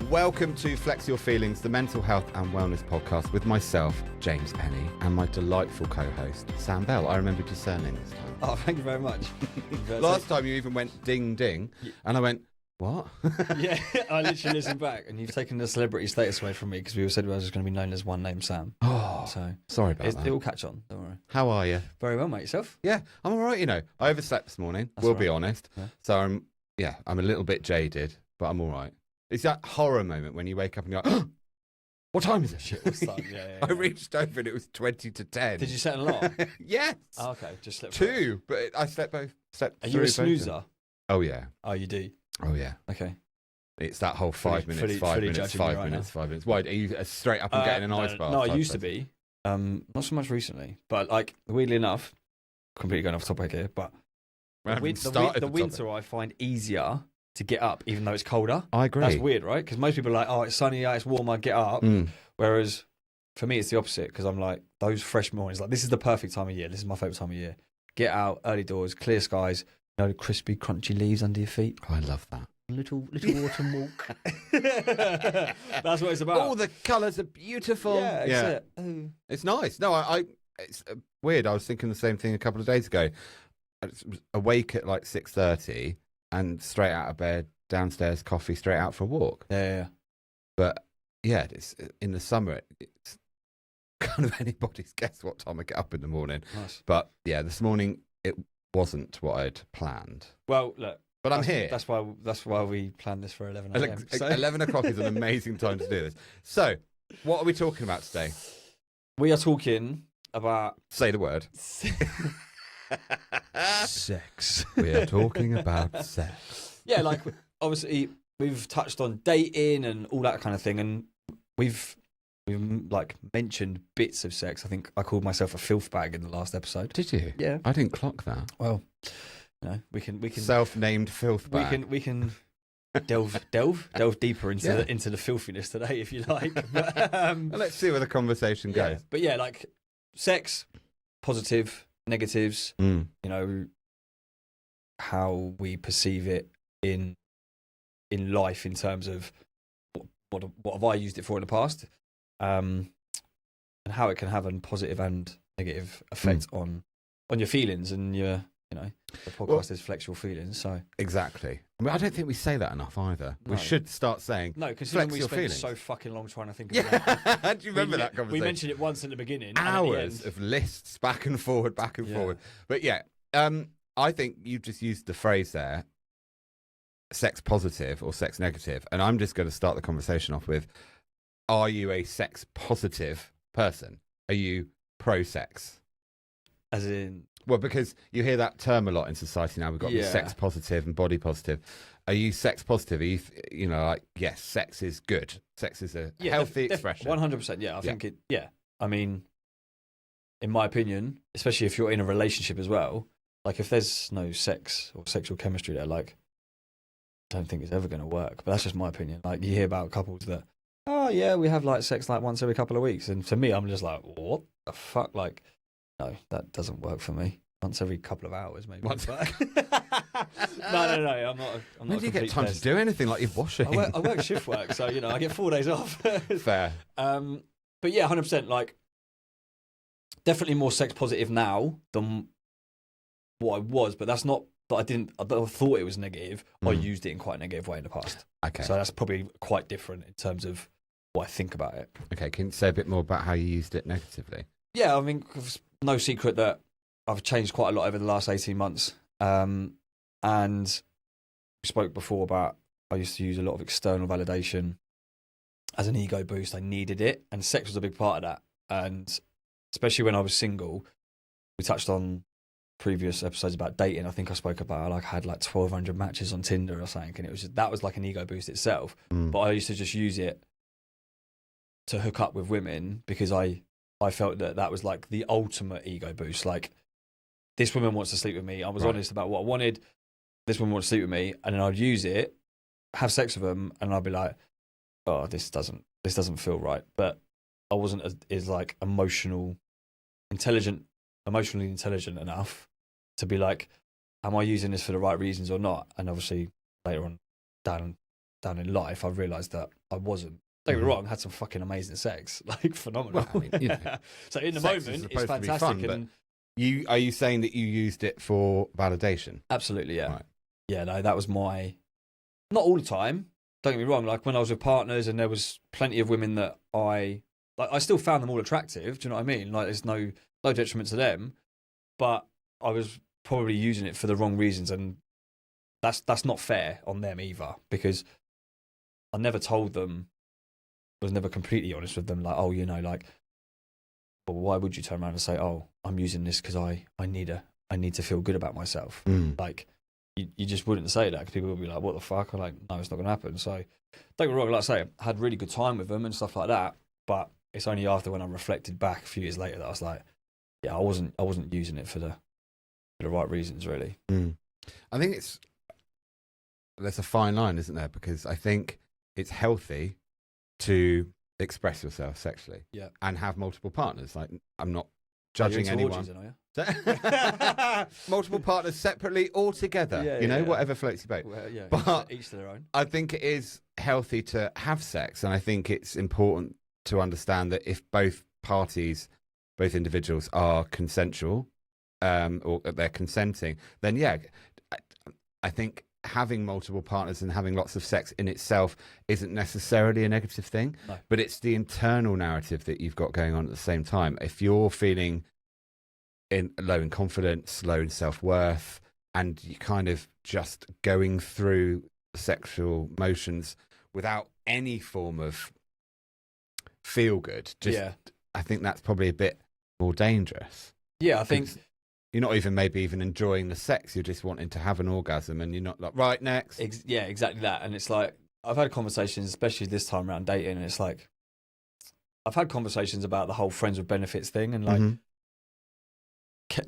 Welcome to Flex Your Feelings, the mental health and wellness podcast with myself, James Penny, and my delightful co-host, Sam Bell. I remembered your surname this time. Oh, thank you very much. Last time you even went ding ding, and I went, what? Yeah, I literally listened back, and you've taken the celebrity status away from me because we all said I was going to be known as one name Sam. Oh, so sorry about that. It will catch on, don't worry. How are you? Very well, mate. Yourself? Yeah, I'm all right, you know. I overslept this morning, be honest. Yeah. So I'm a little bit jaded, but I'm all right. It's that horror moment when you wake up and you're like, oh, what time is it? Shit, what's that? Yeah. I reached over and it was 20 to 10. Did you set an alarm? Yes. Oh, okay, just slept. Two, but I slept both. Are you a snoozer? Oh, yeah. Oh, you do? Oh, yeah. Okay. It's that whole 5 minutes, 5 minutes, 5 minutes, 5 minutes. Why, are you straight up and getting an ice bath? No, I used to be. Not so much recently. But, like, weirdly enough, completely going off topic here, but the winter I find easier to get up, even though it's colder. I agree. That's weird, right? Because most people are like, oh, it's sunny, it's warm, I get up. Whereas for me, it's the opposite, because I'm like, those fresh mornings, like, this is the perfect time of year. This is my favourite time of year. Get out, early doors, clear skies, crispy, crunchy leaves under your feet. Oh, I love that. Little autumn walk. That's what it's about. Oh, the colours are beautiful. Yeah. It's nice. No, it's weird. I was thinking the same thing a couple of days ago. I was awake at like 6:30 and straight out of bed, downstairs, coffee, straight out for a walk. Yeah. But yeah, it's in the summer. It's kind of anybody's guess what time I get up in the morning. Nice. But yeah, this morning it wasn't what I'd planned. Well, look. But I'm here. That's why we planned this for 11 a.m. 11 o'clock is an amazing time to do this. So, what are we talking about today? We are talking about... Say the word. Sex. We are talking about sex. Yeah, like, obviously, we've touched on dating and all that kind of thing, and we've like mentioned bits of sex. I think I called myself a filth bag in the last episode. Did you? Yeah. I didn't clock that. Well... No, we can self-named filth bag. We can delve deeper into the filthiness today, if you like. But, well, let's see where the conversation goes. Yeah. But yeah, like sex, positive, negatives. How we perceive it in life in terms of what have I used it for in the past, and how it can have a positive and negative effect on your feelings and your. The podcast is Flex Your Feelings, so... Exactly. I mean, I don't think we say that enough either. No. We should start saying, no, because we spent so fucking long trying to think of that. Do you remember that conversation? We mentioned it once in the beginning. Hours of lists, back and forward. But yeah, I think you just used the phrase there, sex positive or sex negative, and I'm just going to start the conversation off with, are you a sex positive person? Are you pro-sex? As in... Well, because you hear that term a lot in society now. We've got sex positive and body positive. Are you sex positive? Are you, like, yes, sex is good. Sex is a healthy expression. 100%. Yeah, I think it. Yeah, I mean, in my opinion, especially if you're in a relationship as well, like if there's no sex or sexual chemistry there, like, I don't think it's ever going to work. But that's just my opinion. Like you hear about couples that, oh yeah, we have like sex like once every couple of weeks, and for me, I'm just like, what the fuck, like. No, that doesn't work for me. Once every couple of hours, maybe. Once. No. I'm not. When do you get time to do anything like you're washing? I work shift work, so I get 4 days off. Fair. But yeah, 100%. Like, definitely more sex positive now than what I was. But that's not that I thought it was negative. I used it in quite a negative way in the past. Okay. So that's probably quite different in terms of what I think about it. Okay. Can you say a bit more about how you used it negatively? Yeah, I mean, no secret that I've changed quite a lot over the last 18 months. And we spoke before about I used to use a lot of external validation as an ego boost. I needed it, and sex was a big part of that. And especially when I was single, we touched on previous episodes about dating. I think I spoke about I had like 1,200 matches on Tinder or something, and that was like an ego boost itself. But I used to just use it to hook up with women because I felt that was like the ultimate ego boost. Like, this woman wants to sleep with me. I was honest about what I wanted. This woman wants to sleep with me, and then I'd use it, have sex with them, and I'd be like, "Oh, this doesn't feel right." But I wasn't as like emotionally intelligent enough to be like, "Am I using this for the right reasons or not?" And obviously later on down down in life, I've realised that I wasn't. Don't get me wrong, I had some fucking amazing sex, like phenomenal. Well, I mean, So in the sex moment, is it's supposed to be fantastic. fun, And are you saying that you used it for validation? absolutely, yeah. Right. Yeah, no, that was not all the time. Don't get me wrong, like when I was with partners and there was plenty of women that I still found them all attractive. Do you know what I mean? Like there's no detriment to them, but I was probably using it for the wrong reasons, and that's not fair on them either, because I never told them, was never completely honest with them, like, oh, you know, like, well, why would you turn around and say, oh, I'm using this because I need to feel good about myself? Like, you just wouldn't say that, because people would be like, what the fuck? I'm like, no, it's not going to happen. So don't get me wrong, like I say, I had really good time with them and stuff like that, but it's only after when I reflected back a few years later that I was like, yeah, I wasn't using it for the right reasons, really. I think there's a fine line, isn't there? Because I think it's healthy to express yourself sexually, and have multiple partners. Like, I'm not judging anyone. Orgies, are you? Multiple partners separately or together, whatever floats your boat. Well, but each to their own. I think it is healthy to have sex, and I think it's important to understand that if both parties, both individuals, are consensual, or they're consenting, then I think having multiple partners and having lots of sex in itself isn't necessarily a negative thing, but it's the internal narrative that you've got going on at the same time. If you're feeling low in confidence, low in self-worth, and you kind of just going through sexual motions without any form of feel good, I think that's probably a bit more dangerous. Yeah, I think you're not maybe even enjoying the sex. You're just wanting to have an orgasm, and you're not like, right, next. Yeah, exactly that. And it's like, I've had conversations, especially this time around dating, and it's like, I've had conversations about the whole friends with benefits thing, and like,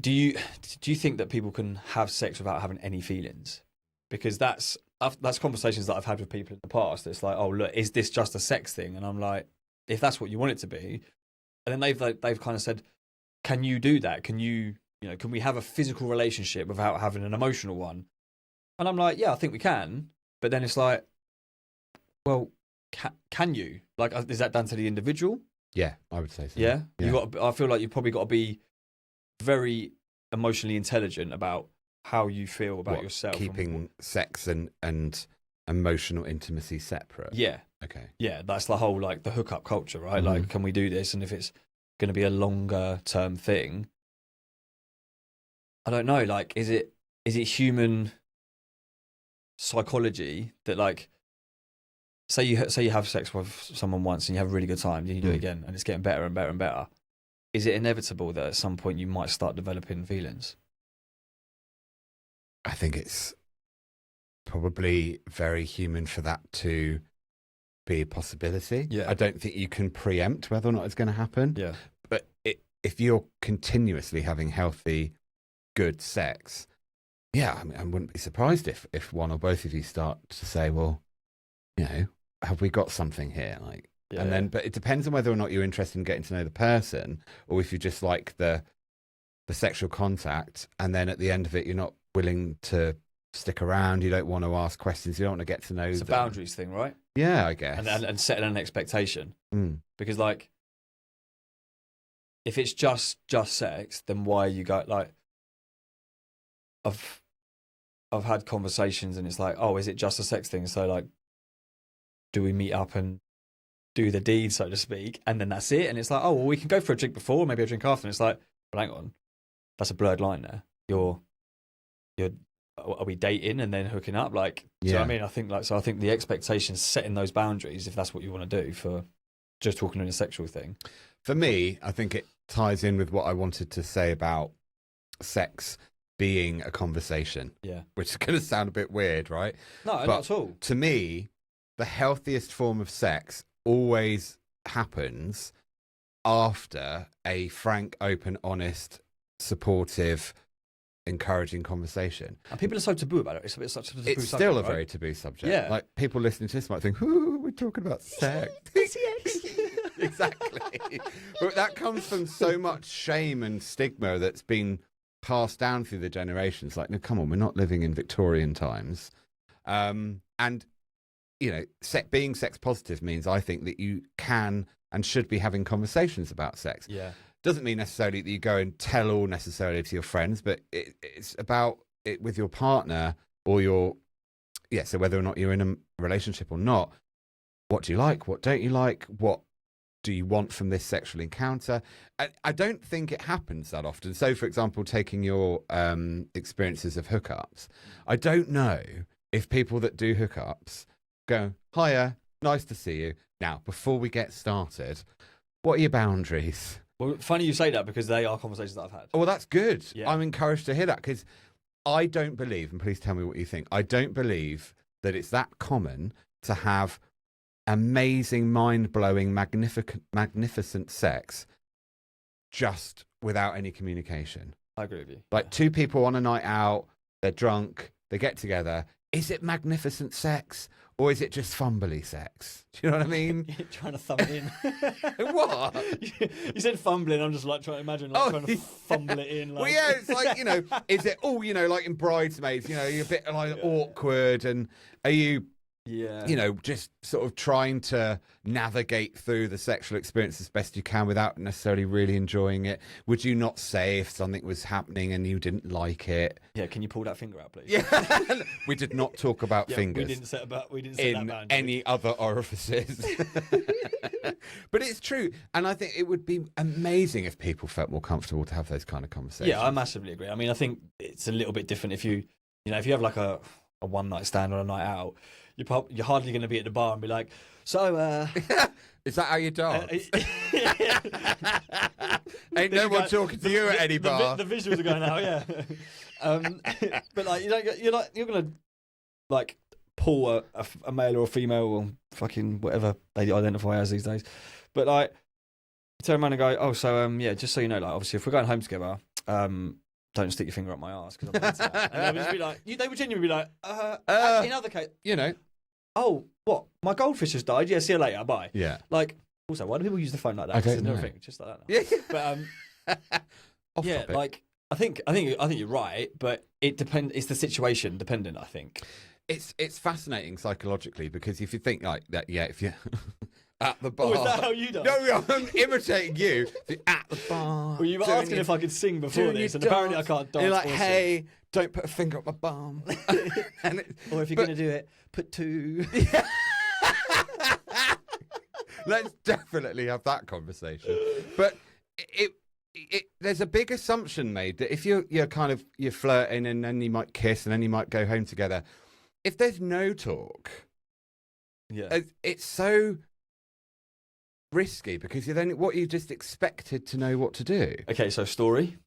do you think that people can have sex without having any feelings? Because that's conversations that I've had with people in the past. It's like, oh, look, is this just a sex thing? And I'm like, if that's what you want it to be, and then they've kind of said, can you do that? Can you? Can we have a physical relationship without having an emotional one? And I'm like, yeah, I think we can. But then it's like, well, can you? Like, is that down to the individual? Yeah, I would say so. Yeah? I feel like you've probably got to be very emotionally intelligent about how you feel about yourself. Keeping sex and emotional intimacy separate. Yeah. Okay. Yeah, that's the whole, like, the hookup culture, right? Like, can we do this? And if it's going to be a longer term thing, I don't know, like, is it human psychology that, like, say you have sex with someone once and you have a really good time, then you do it again and it's getting better and better and better. Is it inevitable that at some point you might start developing feelings? I think it's probably very human for that to be a possibility. Yeah. I don't think you can preempt whether or not it's going to happen. Yeah. But if you're continuously having healthy, good sex, I mean, I wouldn't be surprised if one or both of you start to say, well, have we got something here? Like, but it depends on whether or not you're interested in getting to know the person, or if you just like the sexual contact, and then at the end of it, you're not willing to stick around. You don't want to ask questions. You don't want to get to know them. It's a boundaries thing, right? Yeah, I guess. And setting an expectation. Because, like, if it's just sex, then why you go, like, I've had conversations and it's like, oh, is it just a sex thing? So, like, do we meet up and do the deed, so to speak, and then that's it? And it's like, oh, well, we can go for a drink before, maybe a drink after. And it's like, well, hang on, that's a blurred line there. Are we dating and then hooking up? Like, do you know what I mean? I think the expectations, setting those boundaries, if that's what you want to do for just talking in a sexual thing. For me, I think it ties in with what I wanted to say about sex being a conversation. Yeah. Which is going to sound a bit weird, right? No, not at all. To me, the healthiest form of sex always happens after a frank, open, honest, supportive, encouraging conversation. And people are so taboo about it. It's such a taboo subject, still a very taboo subject. Yeah. Like, people listening to this might think, ooh, we're talking about sex. Exactly. But that comes from so much shame and stigma that's been passed down through the generations. Like, no, come on, we're not living in Victorian times. And being sex positive means I think that you can and should be having conversations about sex. Yeah. Doesn't mean necessarily that you go and tell all necessarily to your friends, but it's about it with your partner or so whether or not you're in a relationship or not, what do you like? What don't you like? What do you want from this sexual encounter? I don't think it happens that often. So, for example, taking your experiences of hookups, I don't know if people that do hookups go, hiya, nice to see you. Now, before we get started, what are your boundaries? Well, funny you say that because they are conversations that I've had. Oh, well, that's good. Yeah. I'm encouraged to hear that because I don't believe, and please tell me what you think, I don't believe that it's that common to have amazing, mind-blowing, magnificent sex just without any communication. I agree with you. Like two people on a night out, they're drunk, they get together. Is it magnificent sex or is it just fumbly sex? Do you know what I mean? You're trying to thumb it in. What? You said fumbling. I'm just like trying to imagine trying to fumble it in. Like. Well, yeah, it's like, is it all, like in Bridesmaids, you're a bit like awkward, and are you, just sort of trying to navigate through the sexual experience as best you can without necessarily really enjoying it? Would you not say if something was happening and you didn't like it? Yeah, can you pull that finger out, please? Yeah, we did not talk about fingers. We didn't set that in boundary. any other orifices. But it's true, and I think it would be amazing if people felt more comfortable to have those kind of conversations. Yeah, I massively agree. I mean, I think it's a little bit different if you have like a one night stand or a night out. You're hardly going to be at the bar and be like, so is that how you dance? Ain't no one talking to you at any bar. The visuals are going out, yeah. But like you're going to like pull a male or a female or fucking whatever they identify as these days. But like you turn around and go, oh, so just so you know, like obviously if we're going home together, don't stick your finger up my arse because I'm into that. And they would just be like, they would genuinely be like, in other case, oh, what? My goldfish has died. Yeah, see you later. Bye. Yeah. Like, also, why do people use the phone like that? I don't know. Just like that. Yeah. But yeah, topic. like I think you're right, but it depends. It's the situation dependent. I think it's fascinating psychologically because if you think like that, if you at the bar. Oh, is that how you do? No, I'm imitating you. At the bar. Well, you were asking if I could sing before this, and apparently I can't dance. You're like, hey, don't put a finger up my bum. Or if you're going to do it, put two. Let's definitely have that conversation. But there's a big assumption made that if you're flirting and then you might kiss and then you might go home together. If there's no talk, it's so risky because you just expected to know what to do. Okay, so story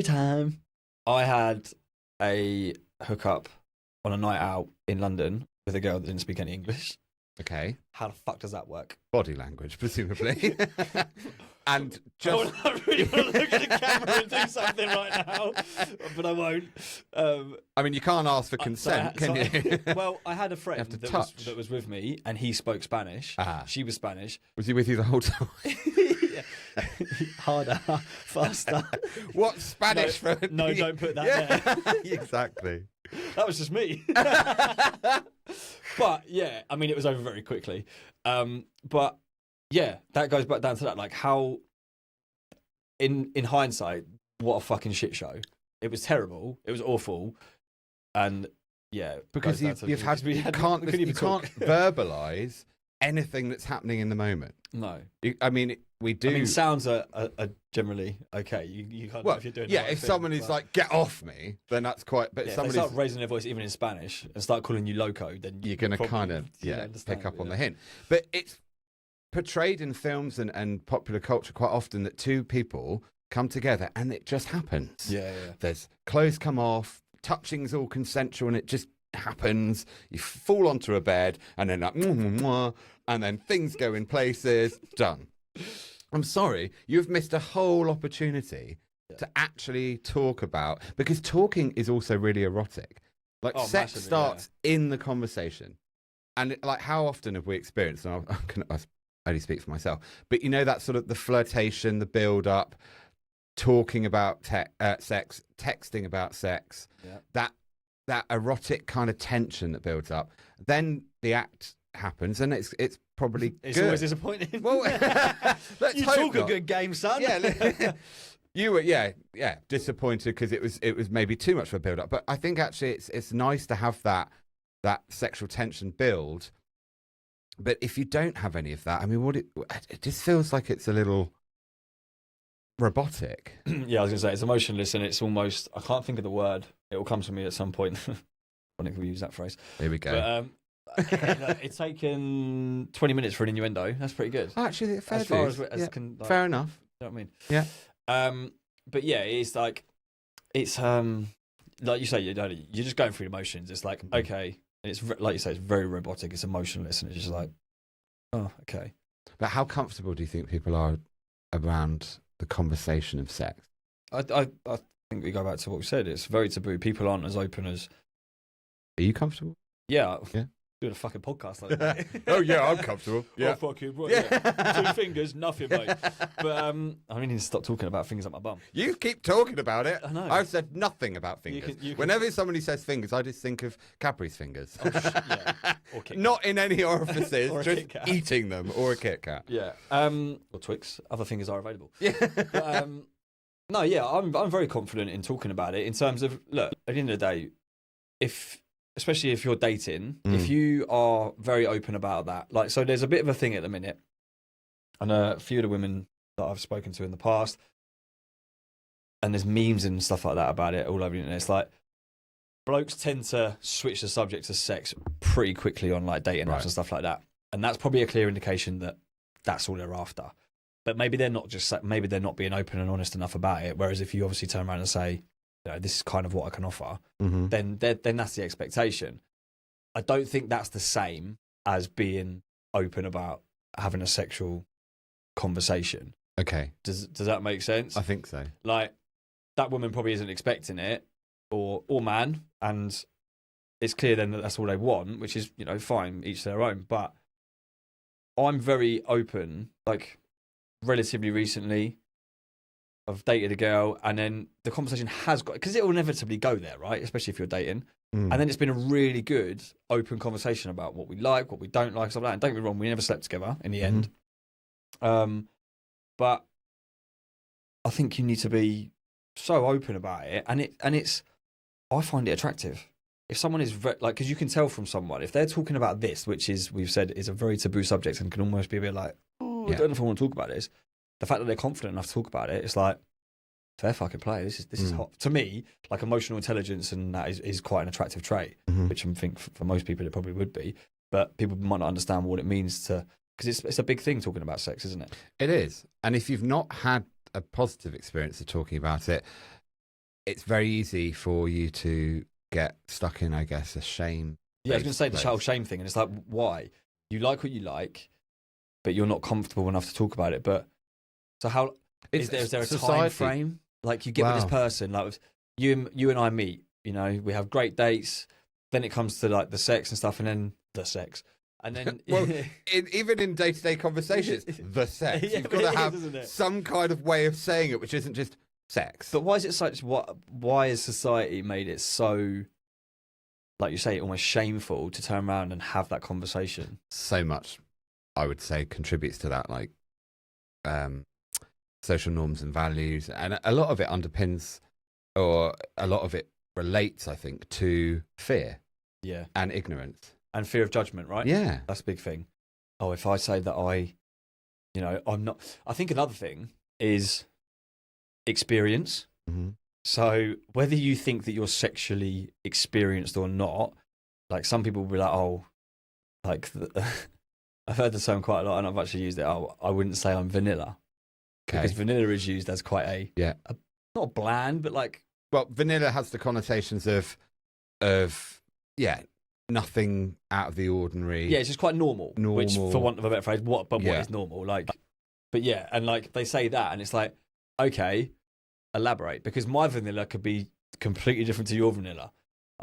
time. I had a hookup on a night out in London with a girl that didn't speak any English. Okay. How the fuck does that work? Body language, presumably. And just... I really want to look at the camera and do something right now, but I won't. I mean, you can't ask for consent, can you? Well, I had a friend that was with me, and he spoke Spanish. She was Spanish. Was he with you the whole time? Harder, faster. What's Spanish for? No, don't put that there. Exactly. That was just me. But yeah, I mean, it was over very quickly. But yeah, that goes back down to that. Like how, in hindsight, what a fucking shit show. It was terrible. It was awful. And yeah, because you can't verbalise anything that's happening in the moment. No, we do. I mean, sounds are generally okay. You can't know if you're doing. Yeah, if someone is like, "Get off me," then that's quite. But if they start raising their voice even in Spanish and start calling you loco, then you're going to kind of pick up on the hint. But it's portrayed in films and popular culture quite often that two people come together and it just happens. Yeah. There's clothes come off, touching's all consensual, and it just happens. You fall onto a bed, and then like, and then things go in places. Done. I'm sorry, you've missed a whole opportunity to actually talk about, because talking is also really erotic. Like sex starts in the conversation, and like how often have we experienced? And I only speak for myself, but that sort of the flirtation, the build up, talking about sex, texting about sex, that erotic kind of tension that builds up. Then the act happens, and it's probably It's good. always disappointing. Well, let's you hope talk not. a good game, son. Yeah, you were disappointed because it was maybe too much of a build up. But I think actually it's nice to have that sexual tension build. But if you don't have any of that, I mean, it just feels like it's a little robotic. Yeah, I was gonna say it's emotionless, and it's almost, I can't think of the word. It will come to me at some point. I think we use that phrase. Here we go. But it's taken 20 minutes for an innuendo. That's pretty good. Actually, fair As far dues. as can, like, fair enough. You know what I mean? Yeah. But yeah, it's like you say, you're just going through the motions. It's like, okay, and it's like you say, it's very robotic. It's emotionless, and it's just like, oh, okay. But how comfortable do you think people are around the conversation of sex? I think we go back to what we said. It's very taboo. People aren't as open as. Are you comfortable? Yeah. Yeah. Doing a fucking podcast like that. Oh yeah, I'm comfortable. Yeah. Oh, fucking right, yeah. 2 fingers, nothing, mate. But I really need to stop talking about fingers up my bum. You keep talking about it. I know. I've said nothing about fingers. You can... Whenever somebody says fingers, I just think of Capri's fingers. Oh, yeah. Or Kit Kat. Not in any orifices, Or a just Kit Kat. eating them, or a Kit Kat. Yeah. Or Twix. Other fingers are available. Yeah. But, no, yeah, I'm very confident in talking about it in terms of, look, at the end of the day, especially if you're dating, if you are very open about that, like, so there's a bit of a thing at the minute, and a few of the women that I've spoken to in the past, and there's memes and stuff like that about it all over the internet. It's like, blokes tend to switch the subject to sex pretty quickly on like dating apps and stuff like that, and that's probably a clear indication that that's all they're after. But maybe they're not being open and honest enough about it. Whereas if you obviously turn around and say, you know, this is kind of what I can offer, then that's the expectation. I don't think that's the same as being open about having a sexual conversation. Okay. Does that make sense? I think so. Like, that woman probably isn't expecting it, or man, and it's clear then that that's all they want, which is, you know, fine, each their own. But I'm very open, like, relatively recently, I've dated a girl, and then the conversation has got, because it will inevitably go there, right? Especially if you're dating. And then it's been a really good, open conversation about what we like, what we don't like, stuff like that. And don't get me wrong, we never slept together in the end. But I think you need to be so open about it, and it's, I find it attractive. If someone is like, because you can tell from someone, if they're talking about this, which is, we've said, is a very taboo subject and can almost be a bit like, oh, I don't know if I want to talk about this. The fact that they're confident enough to talk about it, it's like, fair fucking play. This is hot. To me, like, emotional intelligence and that is quite an attractive trait, which I think for most people it probably would be. But people might not understand what it means to, because it's a big thing talking about sex, isn't it? It is. And if you've not had a positive experience of talking about it, it's very easy for you to get stuck in, I guess, a shame. Yeah, I was going to say the child shame thing, and it's like, why? You like what you like, but you're not comfortable enough to talk about it. But so how is there a time frame? Like, you get with this person, like, you and I meet, you know, we have great dates, then it comes to like the sex and stuff, and then the sex. And then, well, even in day-to-day conversations, the sex. Yeah, you've got to have isn't some kind of way of saying it, which isn't just sex. But why is it such? Why has society made it so, like you say, almost shameful to turn around and have that conversation? So much, I would say, contributes to that, like social norms and values, and a lot of it underpins, or a lot of it relates, I think, to fear, and ignorance. And fear of judgment, right? Yeah. That's a big thing. Oh, if I say that I'm not... I think another thing is experience. So whether you think that you're sexually experienced or not, like, some people will be like, oh, like, I've heard the term quite a lot, and I've actually used it. Oh, I wouldn't say I'm vanilla. Okay. Because vanilla is used as quite a not bland, but like... Well, vanilla has the connotations of nothing out of the ordinary. Yeah, it's just quite normal. Which, for want of a better phrase, what is normal? Like, but yeah, and like, they say that, and it's like, okay, elaborate, because my vanilla could be completely different to your vanilla.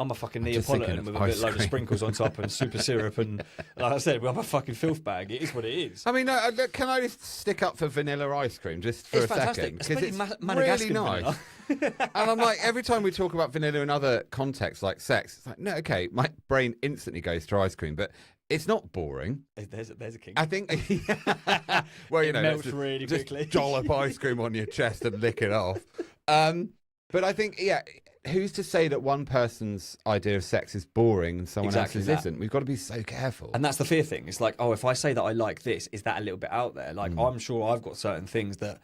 I'm a fucking Neapolitan with a load of sprinkles on top and super syrup, and like I said, I'm a fucking filth bag. It is what it is. I mean, can I just stick up for vanilla ice cream just for a second? Because it's really nice. And I'm like, every time we talk about vanilla in other contexts like sex, it's like, no, okay, my brain instantly goes to ice cream, but it's not boring. There's a kink. I think, well, you It know, melts just, really just quickly. dollop ice cream on your chest and lick it off. But I think, who's to say that one person's idea of sex is boring and someone Exactly else's that. isn't? We've got to be so careful. And that's the fear thing. It's like, oh, if I say that I like this, is that a little bit out there? Like, I'm sure I've got certain things that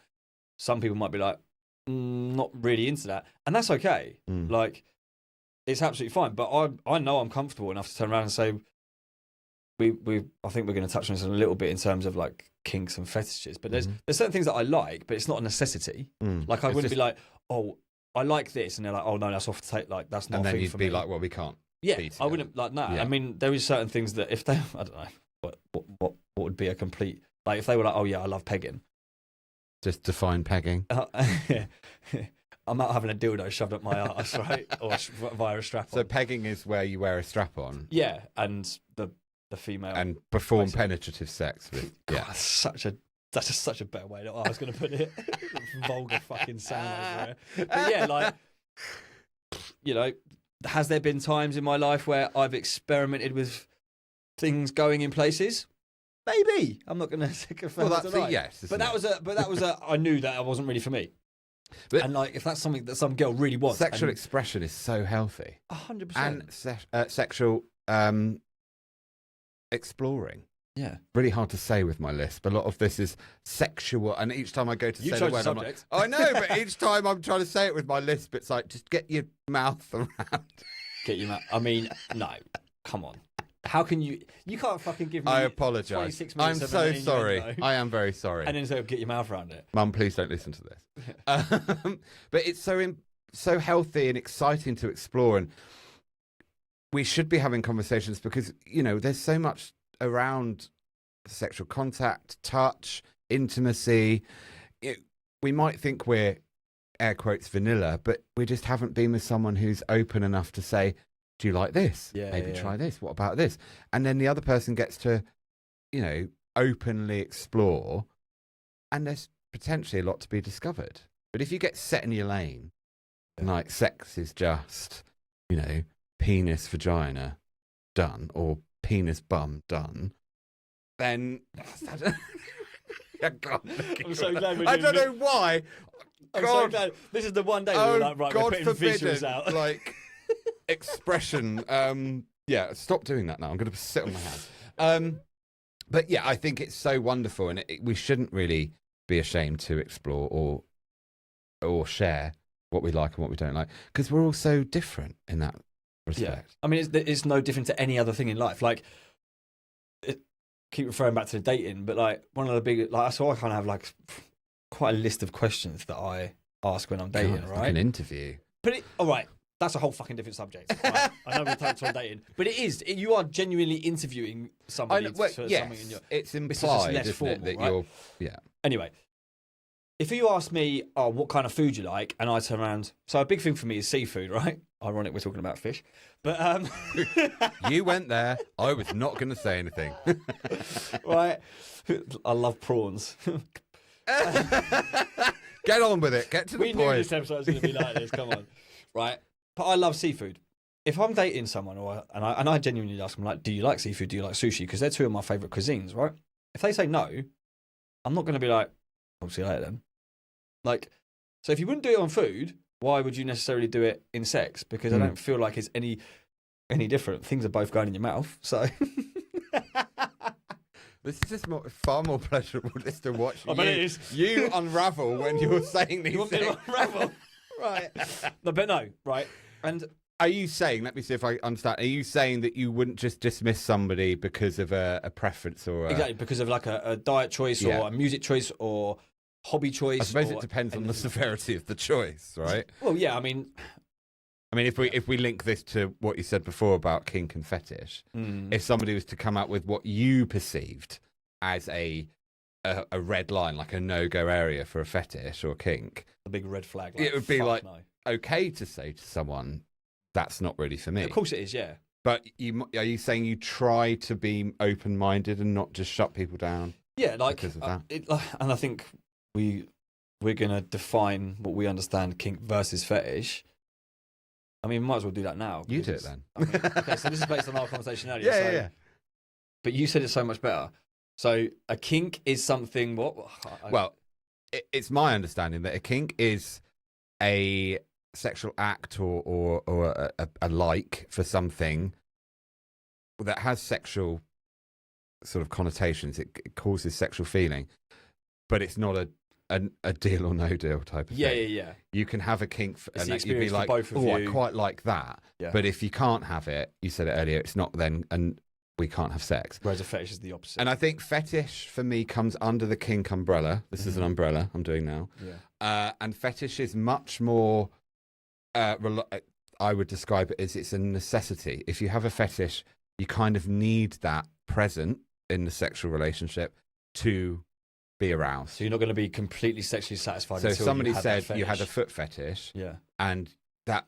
some people might be like, not really into that. And that's okay. Like, it's absolutely fine. But I know I'm comfortable enough to turn around and say, I think we're going to touch on this a little bit in terms of like kinks and fetishes. But there's certain things that I like, but it's not a necessity. Like, I wouldn't be like, oh, I like this, and they're like, "Oh no, that's off the tape. Like that's not." And a then thing you'd for be me. like, "Well, we can't." Yeah, be I wouldn't like that. Yeah. I mean, there is certain things that if they, I don't know, what would be a complete like if they were like, "Oh yeah, I love pegging." Just define pegging. I'm not having a dildo shoved up my arse, right, or via a strap on. So pegging is where you wear a strap on. Yeah, and the female and perform basically. penetrative sex with. God, that's just such a better way that I was going to put it. Vulgar fucking sound over it. But yeah, like, you know, has there been times in my life where I've experimented with things going in places? Maybe. I'm not going to confirm. Well, that's a yes. But that was a. I knew that it wasn't really for me. But and like, if that's something that some girl really wants, sexual expression is so healthy. 100%. And sexual exploring. Yeah. Really hard to say with my lisp. A lot of this is sexual, and each time I go to You say chose the word, the I'm like, subject. I know, but each time I'm trying to say it with my lisp, it's like, just get your mouth around. Get your mouth. I mean, no, come on. How can you can't fucking give me I apologise. 26 I'm minutes of so an sorry. innuendo. I am very sorry. And then say, get your mouth around it. Mum, please don't listen to this. But it's so healthy and exciting to explore, and we should be having conversations because, you know, there's so much around sexual contact, touch, intimacy. We might think we're, air quotes, vanilla, but we just haven't been with someone who's open enough to say, do you like this? Yeah, Maybe yeah. try this. What about this? And then the other person gets to, you know, openly explore, and there's potentially a lot to be discovered. But if you get set in your lane, and like sex is just, you know, penis, vagina, done, or penis, bum, done, then I'm so glad we're I doing don't know why. I'm God. so glad. This is the one day we were like, right, God we're putting forbidden, visuals out. like expression. Yeah, stop doing that now. I'm going to sit on my hands. But yeah, I think it's so wonderful, and we shouldn't really be ashamed to explore or share what we like and what we don't like, because we're all so different in that respect. Yeah. I mean, it's no different to any other thing in life. Like, keep referring back to the dating, but like one of the big, like, so I kind of have like quite a list of questions that I ask when I'm dating, God, right? like an interview. But all right, that's a whole fucking different subject. Right? I know we touched on dating, but it is. You are genuinely interviewing somebody for something in your. It's This is just implied, less isn't formal, it, that right? you're. Yeah. Anyway, if you ask me, oh, what kind of food you like, and I turn around, so a big thing for me is seafood, right? Ironic, we're talking about fish, but You went there. I was not going to say anything. right. I love prawns. Get on with it. Get to the We knew point. this episode was going to be like this. Come on, right? But I love seafood. If I'm dating someone, and I genuinely ask them, like, do you like seafood? Do you like sushi? Because they're two of my favourite cuisines, right? If they say no, I'm not going to be like, I'll see you later then. Like, so if you wouldn't do it on food, why would you necessarily do it in sex? Because I don't feel like it's any different. Things are both going in your mouth, so. This is just far more pleasurable just to watch I bet it is. you unravel when you're saying these You want me to things. unravel? Right. No, but no, right. And Are you saying, let me see if I understand, are you saying that you wouldn't just dismiss somebody because of a preference or a... exactly, because of like a diet choice Yeah. or a music choice or hobby choice. I suppose or it depends on the anything. severity of the choice, right? Well, yeah, I mean, if we link this to what you said before about kink and fetish, if somebody was to come out with what you perceived as a red line, like a no-go area for a fetish or kink, a big red flag. it would be fuck like, no. okay to say to someone, that's not really for me. Of course it is, yeah. But are you saying you try to be open-minded and not just shut people down? Yeah, like, Because of that. And I think we're going to define what we understand kink versus fetish. I mean, we might as well do that now. You do it because then. I mean, okay, so this is based on our conversation earlier. so Yeah. but you said it so much better. So a kink is something what? Well, it's my understanding that a kink is a sexual act or a like for something that has sexual sort of connotations. It causes sexual feeling, but it's not a deal or no deal type of thing. Yeah. You can have a kink It's and the you'd be experience like, for both of oh, I you. quite like that. Yeah. But if you can't have it, you said it earlier, it's not then, and we can't have sex. Whereas a fetish is the opposite. And I think fetish for me comes under the kink umbrella. This is an umbrella I'm doing now. Yeah. And fetish is much more, I would describe it as it's a necessity. If you have a fetish, you kind of need that present in the sexual relationship to be aroused. So you're not going to be completely sexually satisfied. So until somebody you said you had a foot fetish, yeah, and the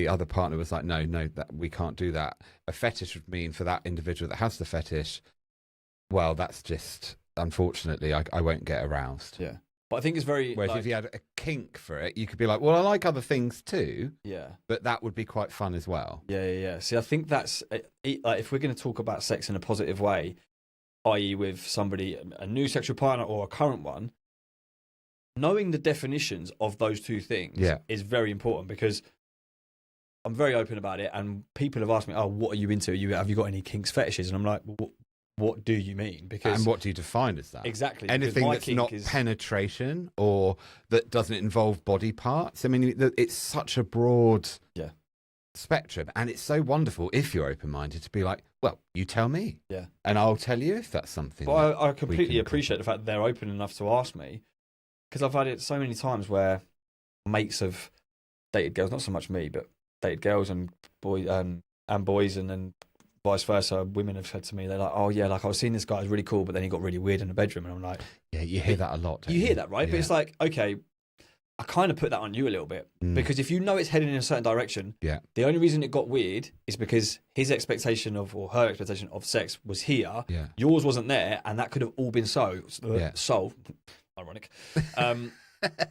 other partner was like, no, that we can't do that. A fetish would mean for that individual that has the fetish, well, that's just, unfortunately, I won't get aroused. Yeah. But I think it's very. Whereas if you had a kink for it, you could be like, well, I like other things too. Yeah. But that would be quite fun as well. Yeah. See, I think that's like if we're going to talk about sex in a positive way, i.e., with somebody, a new sexual partner or a current one, knowing the definitions of those two things is very important, because I'm very open about it, and people have asked me, "Oh, what are you into? Have you got any kinks, fetishes?" And I'm like, what do you mean? Because and what do you define as that? Exactly. Anything that's not penetration or that doesn't involve body parts. I mean, it's such a broad spectrum, and it's so wonderful if you're open-minded to be like, well, you tell me, and I'll tell you if that's something. Well, I completely appreciate the fact that they're open enough to ask me, because I've had it so many times where mates have dated girls, not so much me, but dated girls and boys, and then vice versa. Women have said to me, they're like, "Oh yeah, like I was seeing this guy, was really cool, but then he got really weird in the bedroom," and I'm like, "Yeah, you hear that a lot. Don't you hear that, right?" But it's like, okay, I kind of put that on you a little bit, because if you know it's heading in a certain direction, the only reason it got weird is because his expectation of, or her expectation of sex was here, yours wasn't there, and that could have all been solved, ironic,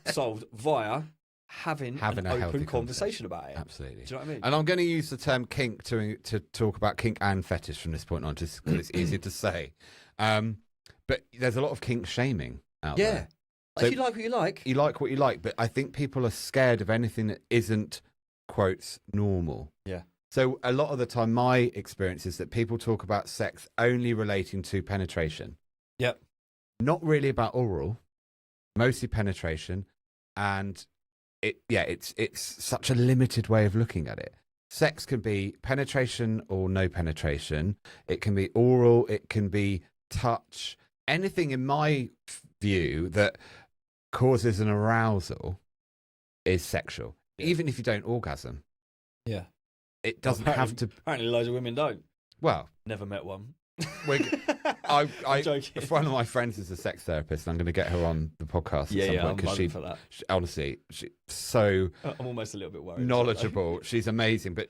solved via having an open conversation about it. Absolutely. Do you know what I mean? And I'm going to use the term kink to talk about kink and fetish from this point on, just because it's easier to say. But there's a lot of kink shaming out there. So, if you like what you like. You like what you like, but I think people are scared of anything that isn't, quotes, normal. Yeah. So a lot of the time, my experience is that people talk about sex only relating to penetration. Yep. Not really about oral, mostly penetration, and it's such a limited way of looking at it. Sex can be penetration or no penetration. It can be oral. It can be touch. Anything, in my view, that causes an arousal is sexual, even if you don't orgasm. Yeah. It doesn't have to. Apparently, loads of women don't. Well, never met one. I'm joking. One of my friends is a sex therapist, and I'm going to get her on the podcast at some point, because she honestly, she's so. I'm almost a little bit worried. Knowledgeable. She's amazing, but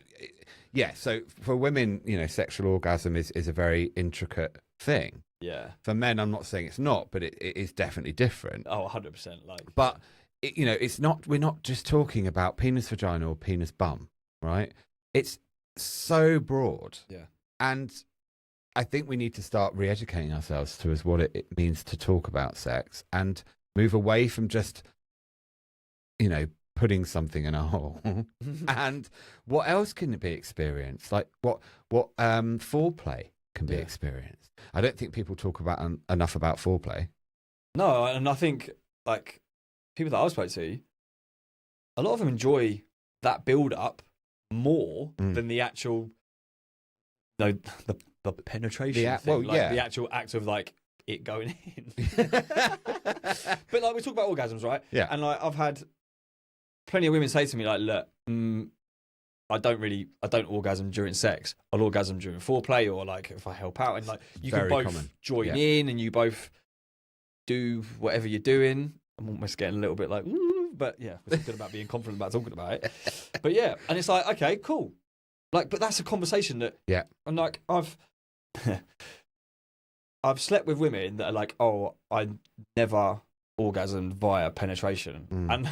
so for women, sexual orgasm is a very intricate thing. Yeah. For men, I'm not saying it's not, but it is definitely different. Oh, 100%. But it's not. We're not just talking about penis, vagina, or penis, bum, right? It's so broad. Yeah. And I think we need to start re-educating ourselves to what it means to talk about sex, and move away from just, putting something in a hole. And what else can it be experienced? Like what foreplay can be experienced. I don't think people talk about enough about foreplay. No, and I think like people that I spoke to, a lot of them enjoy that build-up more than the actual, the penetration thing, the actual act of like it going in. But like we talk about orgasms, right? Yeah. And like I've had plenty of women say to me like, look, I don't orgasm during sex. I'll orgasm during foreplay, or like if I help out, and like you Very can both common. join in and you both do whatever you're doing. I'm almost getting a little bit like, ooh, but yeah, we're good about being confident about talking about it. But yeah, and it's like, okay, cool. Like, but that's a conversation that, and like I've slept with women that are like, oh, I never orgasmed via penetration, and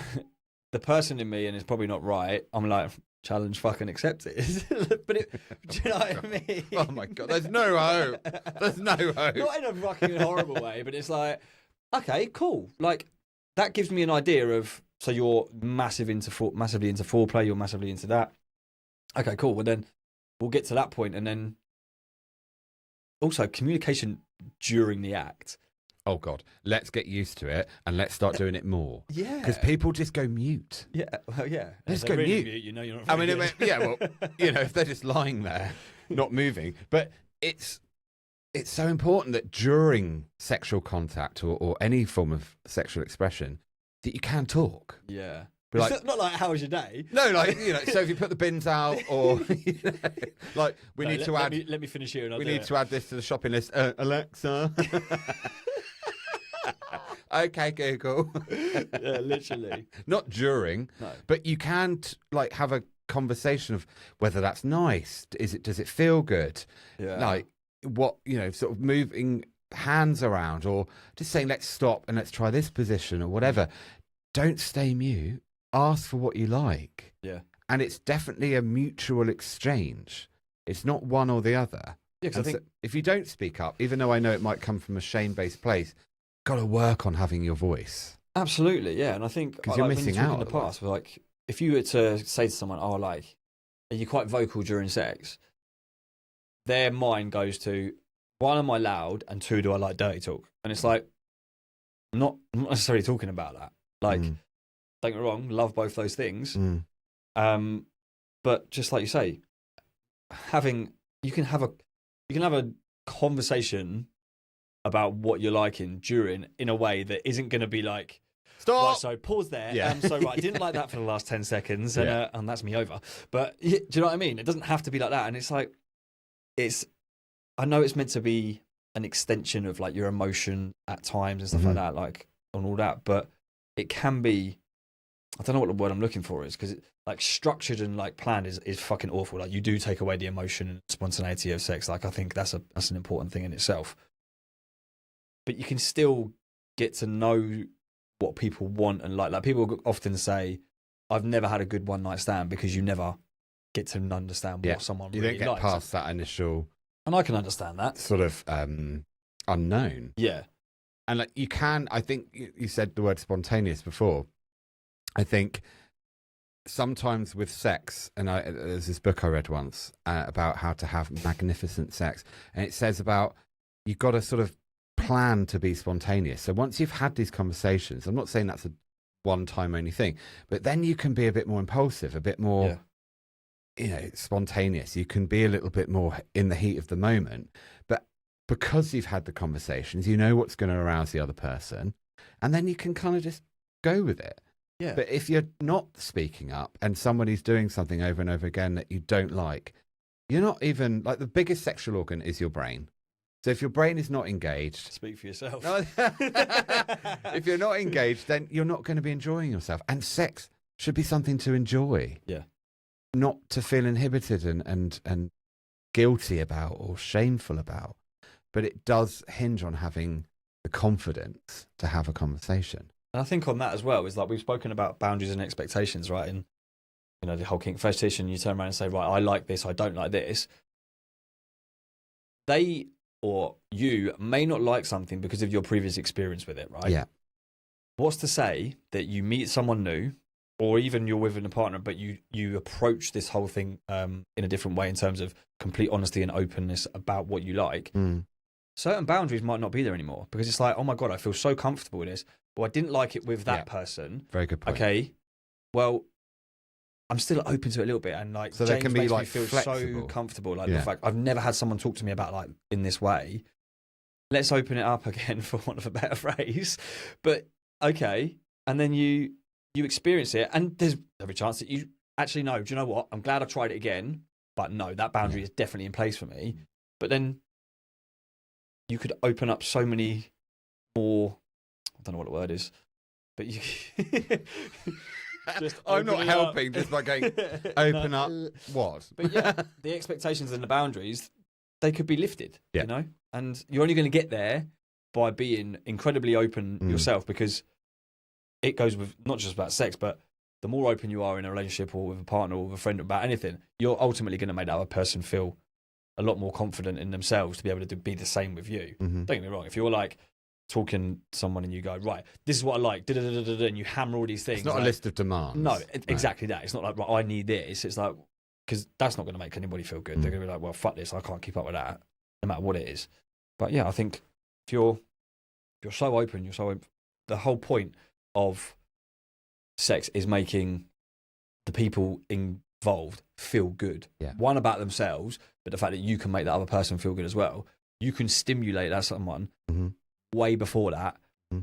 the person in me, and it's probably not right, I'm like, challenge fucking accepted. But do you know what I mean? Oh my God, there's no hope. There's no hope. Not in a fucking horrible way, but it's like, okay, cool. Like, that gives me an idea of, so you're massively into foreplay, you're massively into that. Okay, cool. Well, then we'll get to that point, and then also communication during the act. Oh God, let's get used to it and let's start doing it more. Yeah, because people just go mute. Yeah, well, yeah. Just go mute. You know, you're not. I mean, good. yeah. Well, if they're just lying there, not moving. But it's so important that during sexual contact or any form of sexual expression that you can talk. Yeah. But It's not like, how was your day? No, like, so if you put the bins out, or like we need to add. Let me finish here. And we need to add this to the shopping list. Alexa. Okay, Google. Yeah, literally. Not during, No. but you can like have a conversation of whether that's nice. Does it feel good? Yeah. Like what, sort of moving hands around, or just saying let's stop and let's try this position or whatever. Don't stay mute. Ask for what you like. Yeah. And it's definitely a mutual exchange. It's not one or the other. Yeah, because I think so if you don't speak up, even though I know it might come from a shame-based place, got to work on having your voice. absolutely, yeah. And I think Because you're missing out in the past. Like, if you were to say to someone, "Oh, like, are you quite vocal during sex?" Their mind goes to, one, am I loud, and two, do I like dirty talk? And it's like, I'm not necessarily talking about that. Like, don't get me wrong, love both those things. But just like you say, you can have a conversation about what you're liking during, in a way that isn't going to be like, Stop. right, so pause there. Yeah. So right, I didn't like that for the last 10 seconds, and that's me over. But do you know what I mean? It doesn't have to be like that. And it's like, I know it's meant to be an extension of like your emotion at times and stuff like that, like and all that, but it can be, I don't know what the word I'm looking for is, because like structured and like planned is fucking awful. Like, you do take away the emotion and spontaneity of sex. Like, I think that's an important thing in itself. But you can still get to know what people want and like people often say, I've never had a good one night stand, because you never get to understand what someone really likes. You don't get past that initial, and I can understand that sort of unknown. Yeah. And like you can, I think you said the word spontaneous before. I think sometimes with sex, and there's this book I read once about how to have magnificent sex, and it says about you've got to sort of plan to be spontaneous. So once you've had these conversations, I'm not saying that's a one-time only thing, but then you can be a bit more impulsive, a bit more, spontaneous. You can be a little bit more in the heat of the moment, but because you've had the conversations, you know what's going to arouse the other person, and then you can kind of just go with it. Yeah. But if you're not speaking up and somebody's doing something over and over again that you don't like, you're not even, like, the biggest sexual organ is your brain. So if your brain is not engaged... Speak for yourself. If you're not engaged, then you're not going to be enjoying yourself. And sex should be something to enjoy. Yeah. Not to feel inhibited and guilty about or shameful about. But it does hinge on having the confidence to have a conversation. And I think on that as well is like, we've spoken about boundaries and expectations, right? And, the whole kink fetish, and you turn around and say, right, I like this, I don't like this. They or you may not like something because of your previous experience with it, right? Yeah. What's to say that you meet someone new, or even you're with a partner, but you approach this whole thing in a different way in terms of complete honesty and openness about what you like. Certain boundaries might not be there anymore, because it's like, oh my God, I feel so comfortable with this. Well, I didn't like it with that person. Very good point. Okay, well, I'm still open to it a little bit, and like, so James can be makes like me feel flexible. so comfortable. Like the fact I've never had someone talk to me about like in this way. Let's open it up again, for want of a better phrase. But okay, and then you experience it, and there's every chance that you actually know. Do you know what? I'm glad I tried it again, but no, that boundary is definitely in place for me. But then you could open up so many more. I don't know what the word is, but you. I'm not helping just by going, open up what? But yeah, the expectations and the boundaries, they could be lifted, and you're only going to get there by being incredibly open yourself, because it goes with not just about sex, but the more open you are in a relationship or with a partner or with a friend about anything, you're ultimately going to make that other person feel a lot more confident in themselves to be able to be the same with you. Don't get me wrong. If you're like talking to someone and you go, right, this is what I like, and you hammer all these things. It's not a list of demands. No, exactly that. It's not like, right, I need this. It's like, because that's not going to make anybody feel good. They're going to be like, well, fuck this. I can't keep up with that, no matter what it is. But yeah, I think if you're so open, the whole point of sex is making the people involved feel good. Yeah. One, about themselves, but the fact that you can make that other person feel good as well. You can stimulate that someone way before that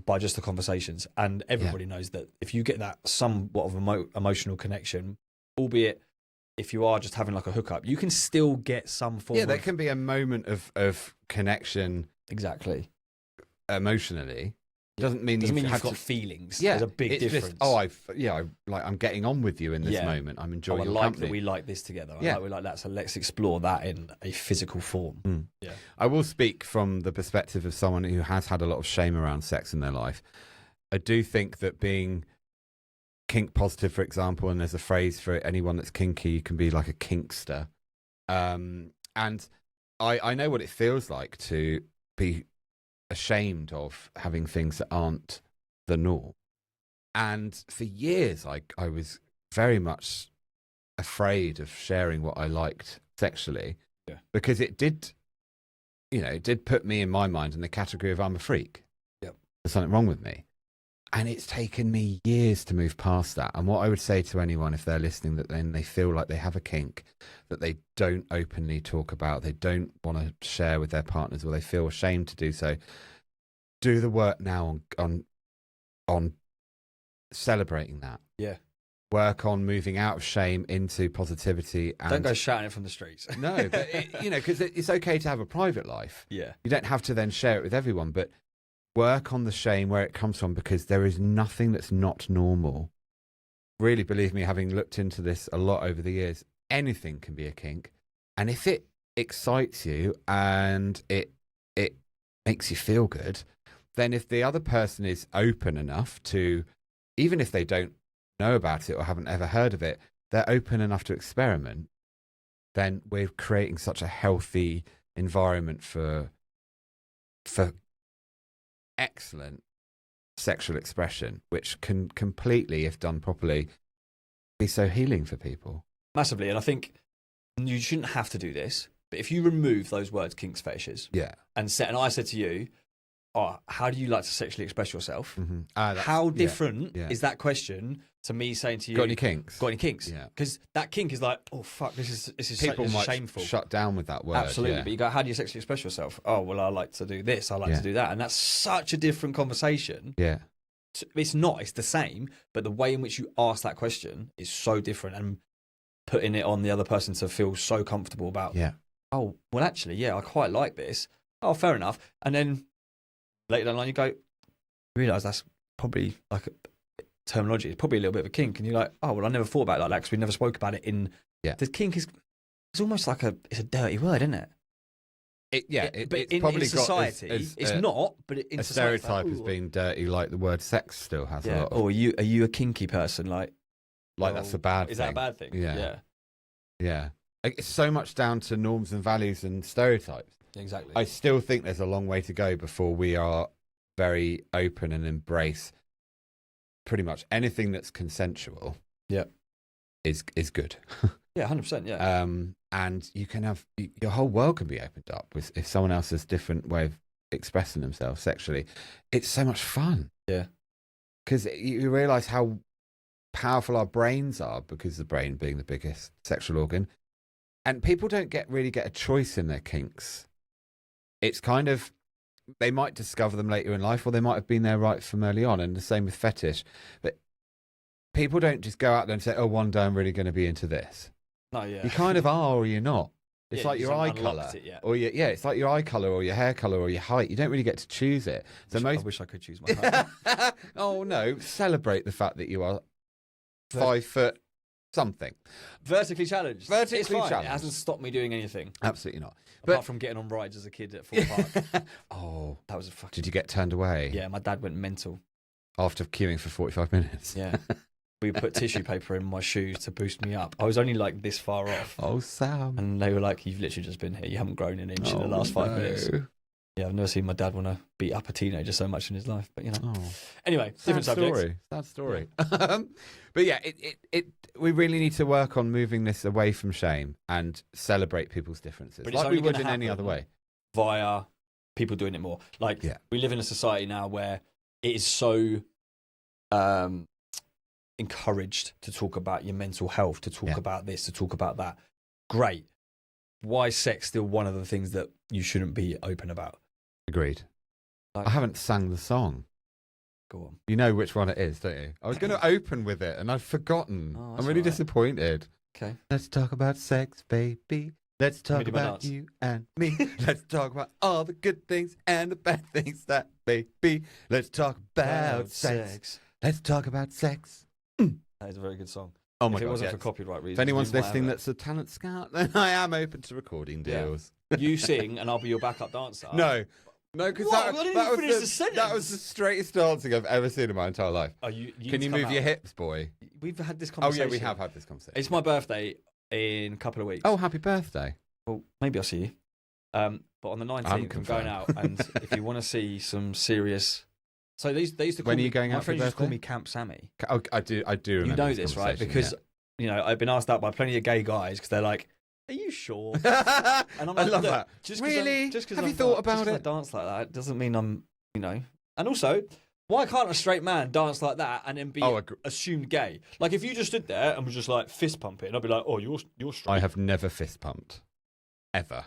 by just the conversations. And everybody knows that if you get that somewhat of emotional connection, albeit if you are just having like a hookup, you can still get some form there can be a moment of connection. Exactly. Emotionally. Doesn't mean you've got feelings. Yeah, there's a big difference. Just, I'm getting on with you in this moment. I'm enjoying your company. That we like this together. We like that. So let's explore that in a physical form. Yeah, I will speak from the perspective of someone who has had a lot of shame around sex in their life. I do think that being kink positive, for example, and there's a phrase for anyone that's kinky, you can be like a kinkster. And I know what it feels like to be ashamed of having things that aren't the norm. And for years, I was very much afraid of sharing what I liked sexually because it did put me in my mind in the category of I'm a freak. Yep. There's something wrong with me. And it's taken me years to move past that. And what I would say to anyone, if they're listening, that then they feel like they have a kink that they don't openly talk about, they don't want to share with their partners, or they feel ashamed to do so, do the work now on celebrating that. Yeah. Work on moving out of shame into positivity. And don't go shouting it from the streets. No, but because it's okay to have a private life. Yeah. You don't have to then share it with everyone, but work on the shame where it comes from, because there is nothing that's not normal. Really, believe me, having looked into this a lot over the years, anything can be a kink. And if it excites you and it makes you feel good, then if the other person is open enough to, even if they don't know about it or haven't ever heard of it, they're open enough to experiment, then we're creating such a healthy environment for excellent sexual expression, which can completely, if done properly, be so healing for people. Massively. And I think you shouldn't have to do this, but if you remove those words, kinks, fetishes, and I said to you, how do you like to sexually express yourself? How different is that question to me saying to you, got any kinks? Got any kinks? Yeah. Because that kink is like, oh fuck, this is people so, might shameful. Shut down with that word. Absolutely. But you go, how do you sexually express yourself? Oh, well, I like to do this, I like to do that. And that's such a different conversation. Yeah. It's not, it's the same, but the way in which you ask that question is so different, and putting it on the other person to feel so comfortable about, oh, well, actually, I quite like this. Oh, fair enough. And then later down the line, you go, realise that's probably like terminology. It's probably a little bit of a kink. And you're like, oh, well, I never thought about it like that because we never spoke about it in... The kink is... It's almost like it's a dirty word, isn't it? But in probably society, it's not, but in a society, stereotype as being dirty, like the word sex still has a lot of... Or are you a kinky person? Like that's a bad thing. Is that a bad thing? Yeah. It's so much down to norms and values and stereotypes. Exactly. I still think there's a long way to go before we are very open and embrace pretty much anything that's consensual. Is good. 100%. Yeah. And you can have your whole world can be opened up with if someone else has a different way of expressing themselves sexually. It's so much fun. Yeah. Because you realise how powerful our brains are, because the brain being the biggest sexual organ, and people don't really get a choice in their kinks. It's kind of, they might discover them later in life, or they might have been there right from early on, and the same with fetish. But people don't just go out there and say, oh, one day I'm really going to be into this. No, yeah. You kind of are, or you're not. It's like your eye colour. Or it's like your eye colour or your hair colour or your height. You don't really get to choose it. So I wish I could choose my height. Oh, no. Celebrate the fact that you are 5 foot something. Vertically challenged. Vertically challenged. It hasn't stopped me doing anything. Absolutely not. Apart from getting on rides as a kid at Fort Park. Oh. That was a fucking... Did you get turned away? Yeah, my dad went mental. After queuing for 45 minutes? Yeah. we put tissue paper in my shoes to boost me up. I was only like this far off. Oh, Sam. And they were like, "You've literally just been here. You haven't grown an inch in the last 5 minutes." Yeah, I've never seen my dad want to beat up a teenager so much in his life. But, you know. Oh. Anyway, different subject. Sad story. But yeah, we really need to work on moving this away from shame and celebrate people's differences, But like we would in any other way. Via people doing it more. Like, we live in a society now where it is so encouraged to talk about your mental health, to talk about this, to talk about that. Great. Why is sex still one of the things that you shouldn't be open about? Agreed. Like, I haven't sang the song. Go on. You know which one it is, don't you? I was going to open with it and I've forgotten. I'm really disappointed. Okay. Let's talk about sex, baby. Let's talk about you and me. Let's talk about all the good things and the bad things that may be. Let's talk about sex. Let's talk about sex. That is a very good song. Oh my God. If it wasn't for copyright reasons. If anyone's listening that's a talent scout, then I am open to recording deals. You sing and I'll be your backup dancer. No, because that was the straightest dancing I've ever seen in my entire life. Oh, Can you move your hips, boy? We've had this conversation. Oh yeah, we have had this conversation. It's my birthday in a couple of weeks. Oh, happy birthday. Well, maybe I'll see you. But on the 19th, I'm going out, and if you want to see some serious... So they used to call when are you going out? My friends used to call me Camp Sammy. Oh, I do remember. You know this, right? Because you know I've been asked out by plenty of gay guys because they're like, "Are you sure?" And I'm like, I love that. Really? Have you thought about it? I dance like that doesn't mean I'm, you know. And also, why can't a straight man dance like that and then be assumed gay? Like if you just stood there and was just like fist pumping, I'd be like, "Oh, you're straight." I have never fist pumped, ever.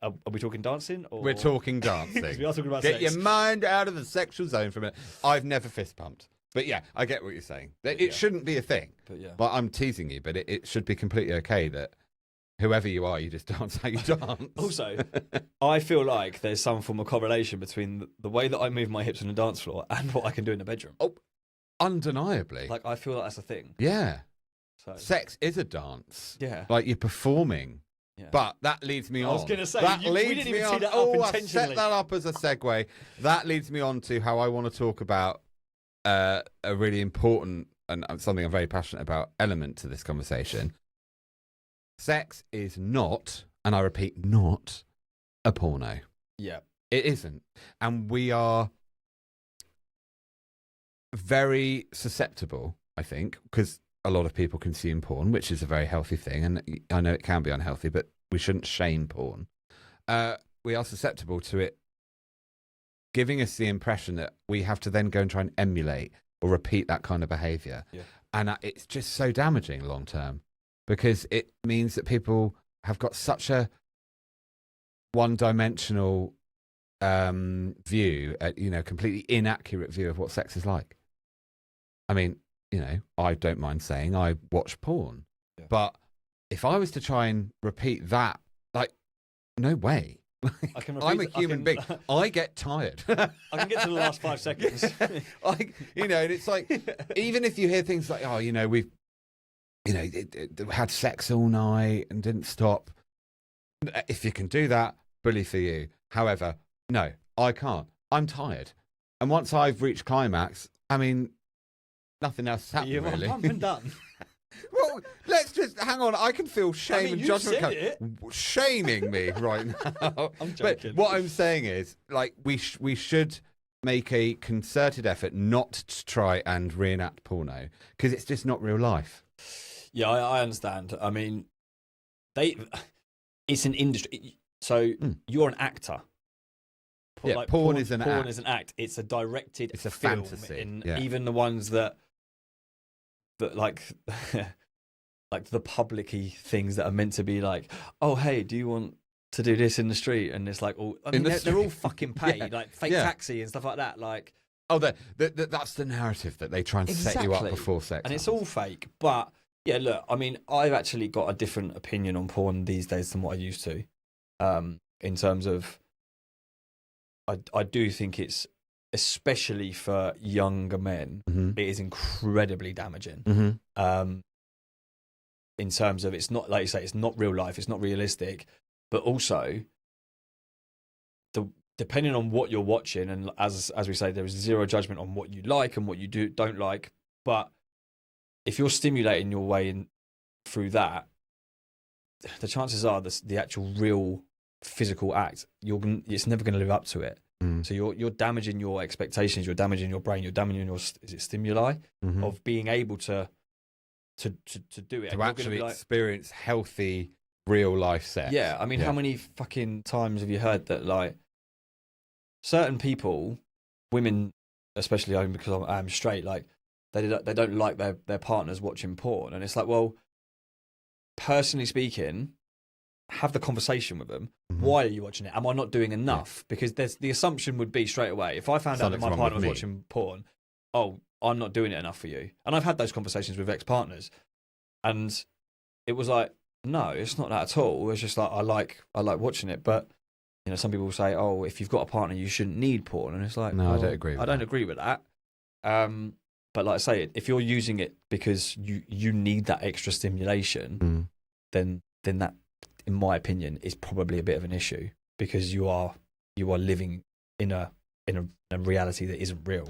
Are we talking dancing? Or... We're talking dancing. We are talking about Get sex. your mind out of the sexual zone for a minute. I've never fist pumped. But yeah, I get what you're saying. It shouldn't be a thing. But yeah. Well, I'm teasing you, but it should be completely okay that whoever you are, you just dance how you dance. Also, I feel like there's some form of correlation between the way that I move my hips on the dance floor and what I can do in the bedroom. Oh, undeniably. Like, I feel like that's a thing. Yeah. So. Sex is a dance. Yeah. Like you're performing. Yeah. But that leads me on. I was going to say, we didn't even tee that up intentionally. I've set that up as a segue. That leads me on to how I want to talk about a really important and something I'm very passionate about element to this conversation. Sex is not, and I repeat, not a porno. Yeah. It isn't. And we are very susceptible, I think, because a lot of people consume porn, which is a very healthy thing, and I know it can be unhealthy, but we shouldn't shame porn. We are susceptible to it giving us the impression that we have to then go and try and emulate or repeat that kind of behaviour. Yeah. And it's just so damaging long term because it means that people have got such a one-dimensional view, completely inaccurate view of what sex is like. I mean, I don't mind saying I watch porn, but if I was to try and repeat that, like, no way. I'm a human being. I get tired. I can get to the last 5 seconds. And it's like, even if you hear things like, we've, had sex all night and didn't stop. If you can do that, bully for you. However, no, I can't. I'm tired. And once I've reached climax, I mean, nothing else happened, really. Pump and done. Well, let's just hang on. I can feel shame and judgment shaming me right now. I'm joking. But what I'm saying is, like, we should make a concerted effort not to try and reenact porno because it's just not real life. Yeah, I understand. I mean, it's an industry. So you're an actor. Yeah, porn is an act. Porn is an act. It's a directed. It's a film fantasy. Even the ones that like the public-y things that are meant to be like, oh hey, do you want to do this in the street? And it's like, they're all fucking paid, like fake taxi and stuff like that. Like, that's the narrative that they try and set you up before sex, and it's all fake. But yeah, look, I mean, I've actually got a different opinion on porn these days than what I used to. In terms of, I do think it's, especially for younger men, it is incredibly damaging. In terms of, it's not, like you say, it's not real life, it's not realistic, but also depending on what you're watching, and as we say, there is zero judgment on what you like and what you don't like, but if you're stimulating your way in through that, the chances are the actual real physical act, it's never going to live up to it. So you're damaging your expectations, you're damaging your brain, you're damaging your stimuli of being able to do it. To actually experience healthy real life sex. Yeah, I mean, how many fucking times have you heard that, like, certain people, women especially, because I'm straight, like they don't like their partners watching porn, and it's like, well, personally speaking, have the conversation with them. Why are you watching it? Am I not doing enough? Because the assumption would be straight away, if I found out that my partner was watching porn, oh, I'm not doing it enough for you. And I've had those conversations with ex-partners, and it was like, no, it's not that at all. It's just like I like watching it, but you know, some people say, oh, if you've got a partner, you shouldn't need porn, and it's like, no, well, I don't agree. I don't agree with that. But like I say, if you're using it because you need that extra stimulation, then that, in my opinion, is probably a bit of an issue, because you are living in a reality that isn't real.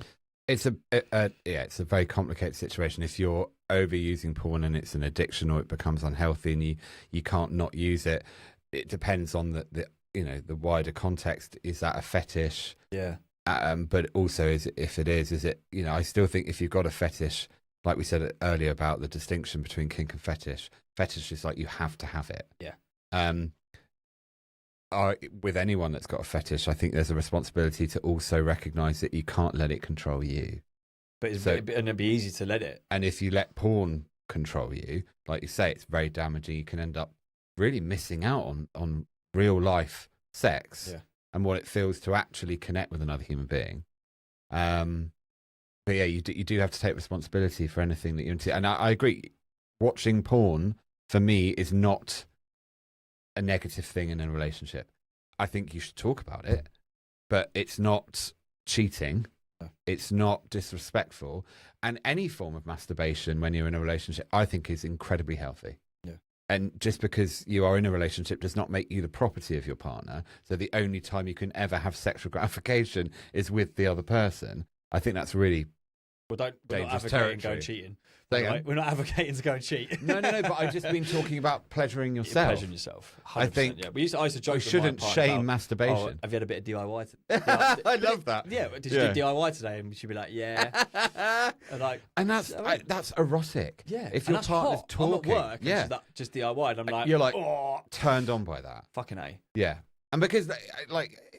It's it's a very complicated situation. If you're overusing porn and it's an addiction, or it becomes unhealthy and you can't not use it, it depends on the the wider context. Is that a fetish? Yeah. But also, is it? I still think if you've got a fetish, like we said earlier about the distinction between kink and fetish. Fetish is like you have to have it. Yeah. With anyone that's got a fetish, I think there's a responsibility to also recognise that you can't let it control you. But it'd be easy to let it. And if you let porn control you, like you say, it's very damaging. You can end up really missing out on real life sex and what it feels to actually connect with another human being. But yeah, you do have to take responsibility for anything that you're into. And I agree. Watching porn for me is not a negative thing in a relationship. I think you should talk about it, but it's not cheating. It's not disrespectful. And any form of masturbation when you're in a relationship, I think, is incredibly healthy. Yeah. And just because you are in a relationship does not make you the property of your partner. So the only time you can ever have sexual gratification is with the other person. I think that's really we're not advocating going cheating. We're not advocating to go and cheat. No. But I've just been talking about pleasuring yourself. Pleasuring yourself. 100%, I think. Yeah. I used to joke. We shouldn't shame masturbation. Oh, have you had a bit of DIY? I love that. Yeah. Did you do DIY today? And she'd be like, yeah. and that's erotic. Yeah. If your partner's talking, I'm at work, and just DIY, and I'm like, you're like, turned on by that. Fucking A. Yeah. And because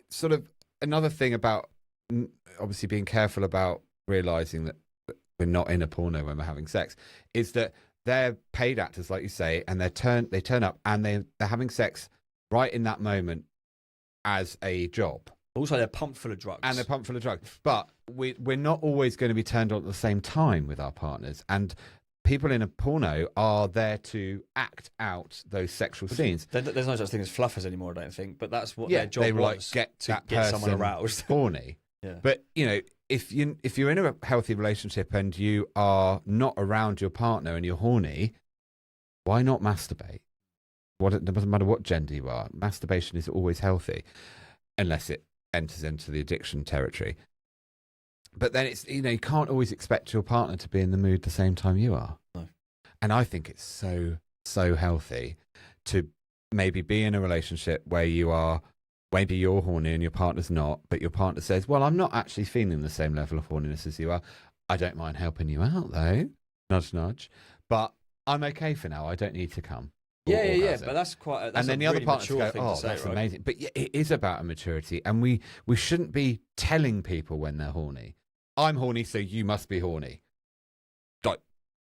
sort of another thing about obviously being careful about realizing that we're not in a porno when we're having sex is that they're paid actors, like you say, and they turn up and they're having sex right in that moment as a job. Also, they're pumped full of drugs. But we're not always going to be turned on at the same time with our partners. And people in a porno are there to act out those sexual scenes. There's no such thing as fluffers anymore, I don't think. But that's what their job was, get someone aroused. Horny. Yeah. But, if you're in a healthy relationship and you are not around your partner and you're horny, why not masturbate? It doesn't matter what gender you are. Masturbation is always healthy, unless it enters into the addiction territory. But then it's you can't always expect your partner to be in the mood the same time you are. No. And I think it's so healthy to maybe be in a relationship where maybe you're horny and your partner's not, but your partner says, well, I'm not actually feeling the same level of horniness as you are. I don't mind helping you out, though. Nudge, nudge. But I'm okay for now. I don't need to come. Yeah. But that's quite. And then the other partner go, oh, that's amazing. But yeah, it is about a maturity. And we shouldn't be telling people when they're horny. I'm horny, so you must be horny. Like,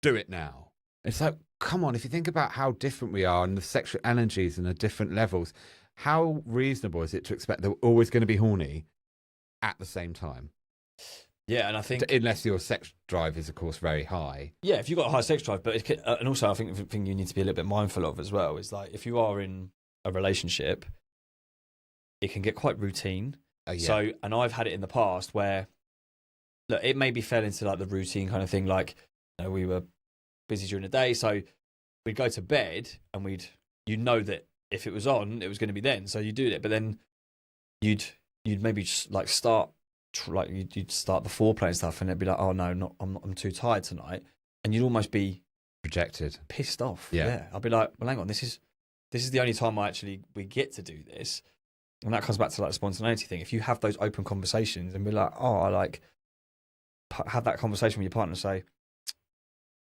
do it now. It's like, come on, if you think about how different we are and the sexual energies and the different levels, how reasonable is it to expect that we're always going to be horny at the same time? Yeah, and I think unless your sex drive is, of course, very high. Yeah, if you've got a high sex drive, but and also I think the thing you need to be a little bit mindful of as well is like if you are in a relationship, it can get quite routine. So, and I've had it in the past where, look, it maybe fell into like the routine kind of thing. Like, we were busy during the day, so we'd go to bed and that if it was on, it was going to be then. So you do it, but then you'd maybe just like start the foreplay and stuff, and it'd be like, oh no, I'm too tired tonight. and you'd almost be Rejected. pissed off. Yeah. I'd be like, well, hang on, this is the only time we get to do this. And that comes back to like the spontaneity thing. If you have those open conversations and be like, oh, I like have that conversation with your partner and say,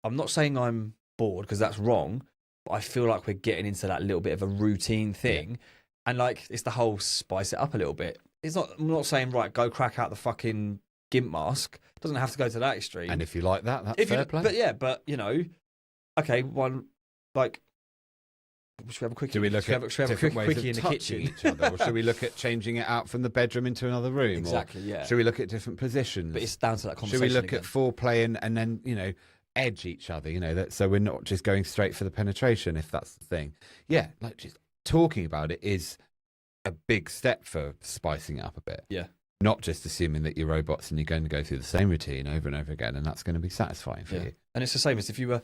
I'm not saying I'm bored because that's wrong, but I feel like we're getting into that little bit of a routine thing. Yeah. And like, it's the whole spice it up a little bit. I'm not saying, right, go crack out the fucking gimp mask. It doesn't have to go to that extreme. And if you like that, that's fair play. But you know, okay, one, like, should we have a quickie? Do we look at different ways quickie of in the kitchen? each other? Or should we look at changing it out from the bedroom into another room? Exactly, or yeah. Should we look at different positions? But it's down to that conversation. Should we look again. at foreplay and then, you know, edge each other, you know, so we're not just going straight for the penetration, if that's the thing. Yeah, like just talking about it is a big step for spicing it up a bit. Yeah. Not just assuming that you're robots and you're going to go through the same routine over and over again, and that's going to be satisfying for you. And it's the same as if you were,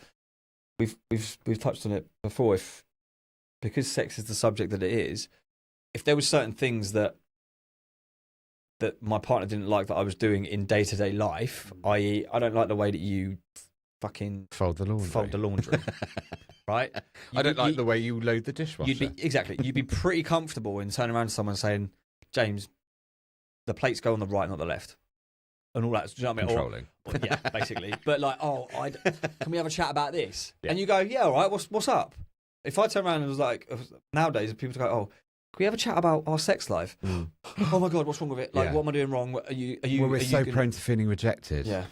we've touched on it before, because sex is the subject that it is, if there were certain things that my partner didn't like that I was doing in day-to-day life, i.e. I don't like the way that you fucking fold the laundry. Right? I don't like the way you load the dishwasher. You'd be pretty comfortable in turning around to someone saying, James, the plates go on the right, not the left. And all that. Do you know what I mean? Controlling. Yeah, basically. But like, can we have a chat about this? Yeah. And you go, yeah, all right, what's up? If I turn around and was like, nowadays, people go, oh, can we have a chat about our sex life? Mm. Oh my God, what's wrong with it? Like, what am I doing wrong? Are you? Well, we're so prone to feeling rejected. Yeah.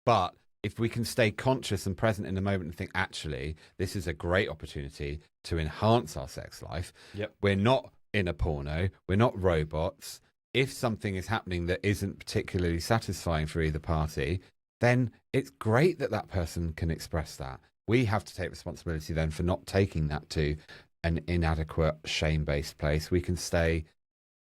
But if we can stay conscious and present in the moment and think, actually, this is a great opportunity to enhance our sex life. Yep. We're not in a porno. We're not robots. If something is happening that isn't particularly satisfying for either party, then it's great that that person can express that. We have to take responsibility then for not taking that to an inadequate, shame-based place. We can stay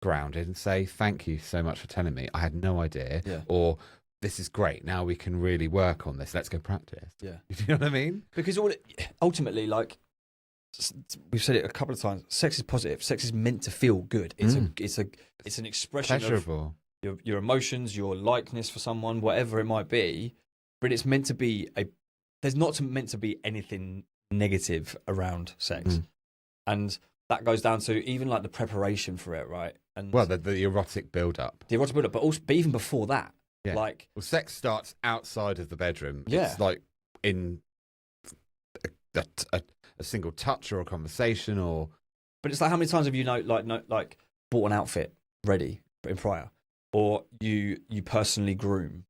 grounded and say, thank you so much for telling me. I had no idea. Yeah. Or, this is great. Now we can really work on this. Let's go practice. Yeah. You know what I mean? Because ultimately, like, we've said it a couple of times, sex is positive. Sex is meant to feel good. It's an expression pleasurable of your emotions, your likeness for someone, whatever it might be. But it's meant to be there's not meant to be anything negative around sex. And that goes down to even like the preparation for it, right? And well, the erotic build-up. But even before that, like, well, sex starts outside of the bedroom. Yeah. It's like in a single touch or a conversation, or. But it's like, how many times have you like bought an outfit ready in prior, or you personally groom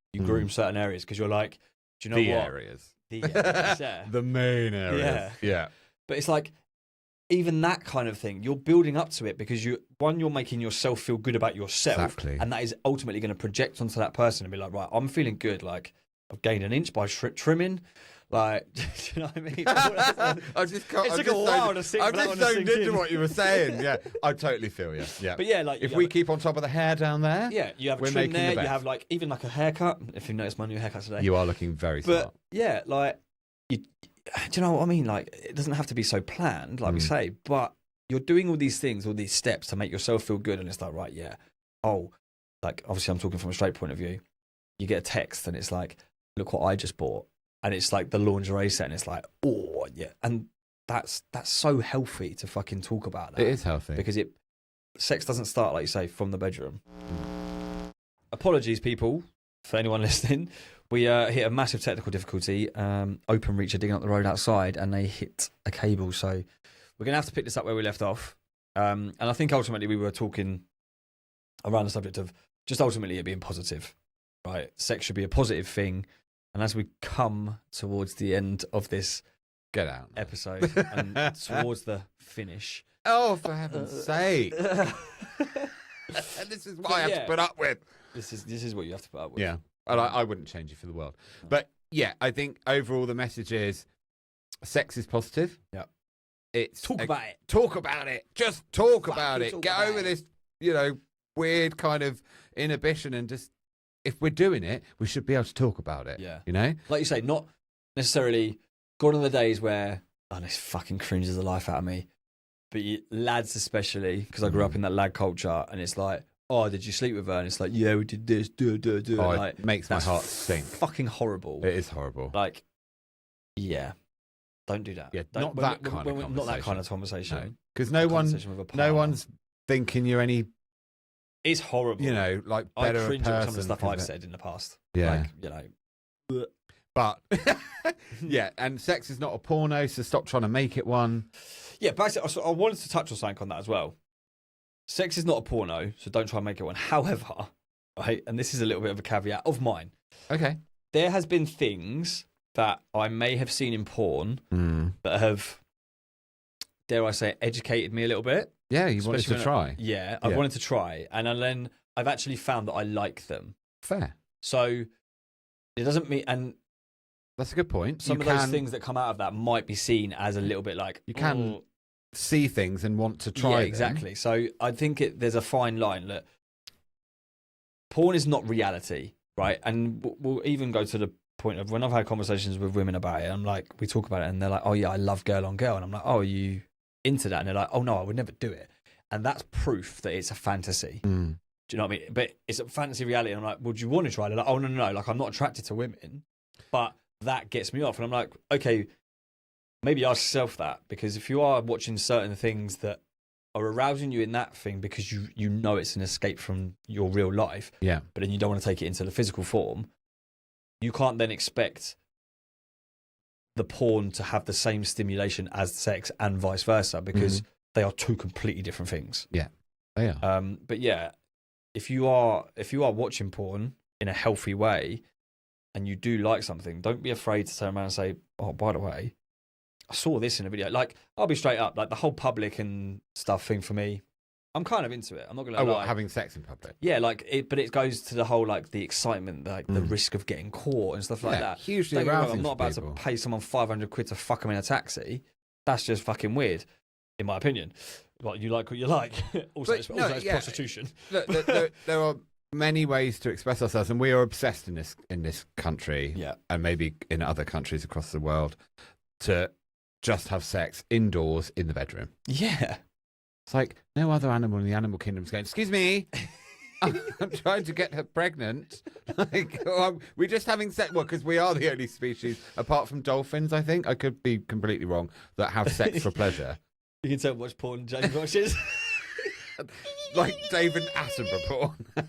certain areas because you're like, do you know what? The areas, yeah. The main areas, yeah. But it's like, even that kind of thing, you're building up to it because you're making yourself feel good about yourself. Exactly. And that is ultimately going to project onto that person and be like, right, I'm feeling good. Like, I've gained an inch by trimming. Like, do you know what I mean? It took a while to sink. I'm just zoned into what you were saying. Yeah, I totally feel you. Yeah. But yeah, like, if we keep on top of the hair down there, yeah, you have a trim there. You have like even like a haircut. If you notice my new haircut today, you are looking very smart. But yeah, like, do you know what I mean? Like, it doesn't have to be so planned, like we say, but you're doing all these things, all these steps to make yourself feel good, and it's like, right, yeah. Oh, like, obviously I'm talking from a straight point of view. You get a text and it's like, look what I just bought. And it's like the lingerie set, and it's like, oh, yeah. And that's so healthy to fucking talk about that. It is healthy. Because sex doesn't start, like you say, from the bedroom. Apologies, people, for anyone listening. We hit a massive technical difficulty. Openreach are digging up the road outside, and they hit a cable. So we're going to have to pick this up where we left off. And I think ultimately we were talking around the subject of just ultimately it being positive, right? Sex should be a positive thing. And as we come towards the end of this episode and towards the finish. Oh, for heaven's sake. This is what I have to put up with. This is what you have to put up with. Yeah. And I wouldn't change it for the world. No. But yeah, I think overall the message is sex is positive. Yeah. It's talk about it. Talk about it. Just talk about it. Get over this, weird kind of inhibition, and just, if we're doing it, we should be able to talk about it. Yeah. You know? Like you say, not necessarily gone are the days where, this fucking cringes the life out of me. But lads especially, because I grew up in that lad culture, and it's like, oh, did you sleep with her? And it's like, yeah, we did this, do. Oh, Like, it makes my that's heart sink. fucking horrible. It is horrible. Like, yeah, don't do that. Yeah, Don't, not that kind of not that kind of conversation. Because A conversation with a partner. no one's thinking you're any, It's horrible. you know, like I better cringe person. at some of the stuff 'cause I've of it. said in the past. Yeah. Like, you know. But yeah, and sex is not a porno, so stop trying to make it one. Yeah, basically, I wanted to touch on something on that as well. Sex is not a porno, so don't try and make it one. However, right, and this is a little bit of a caveat of mine. Okay. There has been things that I may have seen in porn that have, dare I say, educated me a little bit. Yeah, you wanted to try. Yeah, I wanted to try. And then I've actually found that I like them. Fair. So it doesn't mean, and That's a good point. some of those things that come out of that might be seen as a little bit like, You can see things and want to try yeah, them. exactly. So I think there's a fine line that porn is not reality, right? And we'll even go to the point of when I've had conversations with women about it, I'm like, we talk about it and they're like, oh yeah, I love girl on girl. And I'm like, oh, are you into that? And they're like, oh no, I would never do it. And that's proof that it's a fantasy. Do you know what I mean? But it's a fantasy reality. And I'm like, would you want to try it? They're like, oh no, like I'm not attracted to women, but that gets me off. And I'm like, okay, maybe ask yourself that, because if you are watching certain things that are arousing you in that thing because you know it's an escape from your real life, Yeah. but then you don't want to take it into the physical form, you can't then expect the porn to have the same stimulation as sex and vice versa, because they are two completely different things. Yeah, they are. But yeah, if you are watching porn in a healthy way and you do like something, don't be afraid to turn around and say, oh, by the way, I saw this in a video. Like, I'll be straight up, like the whole public and stuff thing for me, I'm kind of into it. I'm not gonna lie. What, having sex in public? Yeah, like it, but it goes to the whole like the excitement, like the risk of getting caught and stuff like that. Hugely Don't get me wrong, arousing. I'm not about people. to pay someone 500 quid to fuck them in a taxi. That's just fucking weird, in my opinion. Well, you like what you like. Also, But it's no, prostitution. Look, there are many ways to express ourselves, and we are obsessed in this country, and maybe in other countries across the world, to just have sex indoors in the bedroom. Yeah. It's like no other animal in the animal kingdom is going, excuse me, I'm trying to get her pregnant. Like, we're just having sex. Well, because we are the only species, apart from dolphins, I think, I could be completely wrong, that have sex for pleasure. You can tell much porn James watches. Like David Attenborough porn.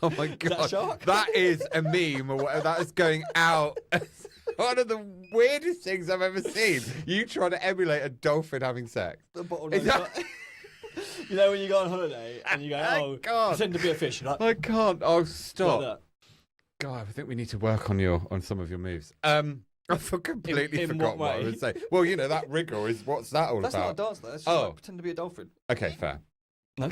Oh my God. Is that a shark? That is a meme or whatever. That is going out. One of the weirdest things I've ever seen. You trying to emulate a dolphin having sex. The bottle Is that- You know when you go on holiday and you go, oh, God. pretend to be a fish. You're like, I can't. Oh, stop. like that. God, I think we need to work on some of your moves. I completely In forgot what what I way? would say. Well, you know, that wiggle is, what's that all That's about? not a dance, though. That's just Oh. like, pretend to be a dolphin. Okay, fair. No?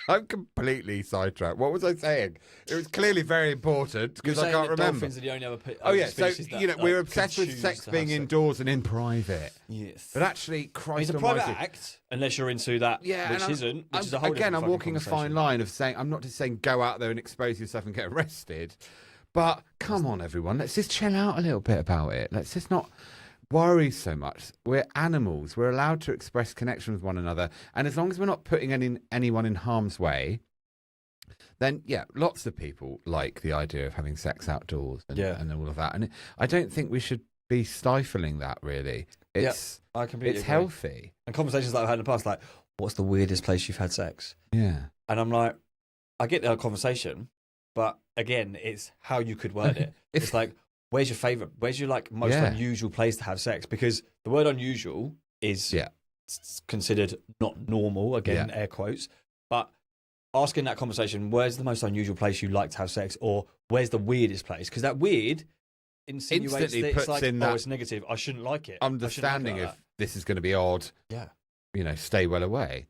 I'm completely sidetracked. What was I saying? It was clearly very important because I can't remember. Dolphins are the only other Oh yeah, so species that, you know like, we're can obsessed with choose sex to being have sex. indoors and in private. Yes. But actually, Christ It's a private almighty. act, unless you're into that, Yeah, which and isn't, which is a whole again, different I'm fucking walking a fine conversation. line of saying I'm not just saying go out there and expose yourself and get arrested, but come on, everyone, let's just chill out a little bit about it. Let's just not worry so much. We're animals. We're allowed to express connection with one another, and as long as we're not putting anyone in harm's way, then yeah, lots of people like the idea of having sex outdoors and all of that. And I don't think we should be stifling that. Really, it's I completely it's agree. healthy. And conversations that I've had in the past, like, what's the weirdest place you've had sex? Yeah. And I'm like, I get the conversation, but again, it's how you could word it. It's like, where's your favorite? Where's your like most unusual place to have sex? Because the word unusual is considered not normal. Again, air quotes. But asking that conversation, where's the most unusual place you like to have sex, or where's the weirdest place? Because that weird insinuates Instantly that it's puts like, in oh, that it's negative. I shouldn't like it. Understanding of if this is going to be odd. Yeah. You know, stay well away.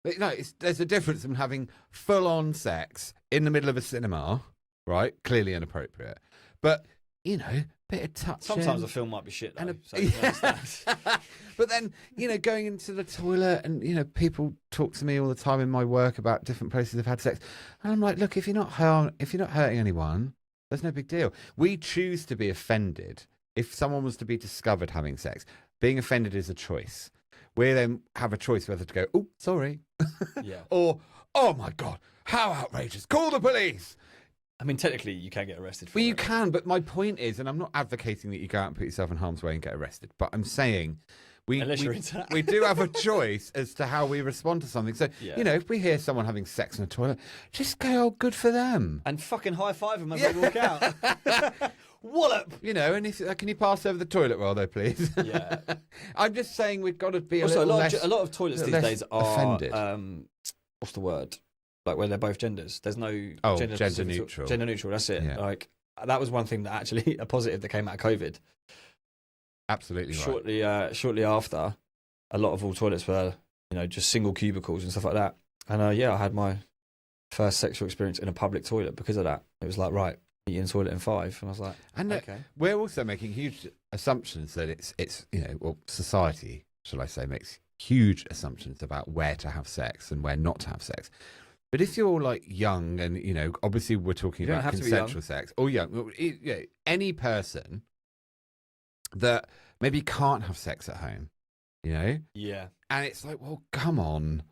But no, there's a difference in having full-on sex in the middle of a cinema, right? Clearly inappropriate. But, you know, bit of touch. Sometimes the film might be shit, though. And So you understand. But then, you know, going into the toilet and, you know, people talk to me all the time in my work about different places they've had sex. And I'm like, look, if you're not hurting anyone, there's no big deal. We choose to be offended. If someone was to be discovered having sex, being offended is a choice. We then have a choice whether to go, oh, sorry. Yeah. Or, oh my God, how outrageous. Call the police. I mean, technically, you can get arrested for Well, it. you can, but my point is, and I'm not advocating that you go out and put yourself in harm's way and get arrested, but I'm saying Unless you're into that. we do have a choice as to how we respond to something. So, Yeah. you know, if we hear someone having sex in a toilet, just go, oh, good for them. And fucking high-five them as they walk out. Wallop! You know, and if can you pass over the toilet roll, though, please? Yeah. I'm just saying we've got to be Also, a a lot of toilets these less days are... offended. what's the word? Like where they're both genders. There's no gender neutral. Gender neutral, that's it. Yeah. Like, that was one thing that actually, a positive that came out of COVID. Absolutely right. Shortly after, a lot of all toilets were, you know, just single cubicles and stuff like that. And yeah, I had my first sexual experience in a public toilet because of that. It was like, right, meet in the toilet in 5. And I was like, And okay. we're also making huge assumptions that it's you know, well, society, shall I say, makes huge assumptions about where to have sex and where not to have sex. But if you're like young and, you know, obviously we're talking You don't about have to be young. consensual sex or young, you know, any person that maybe can't have sex at home, you know? Yeah. And it's like, well, come on,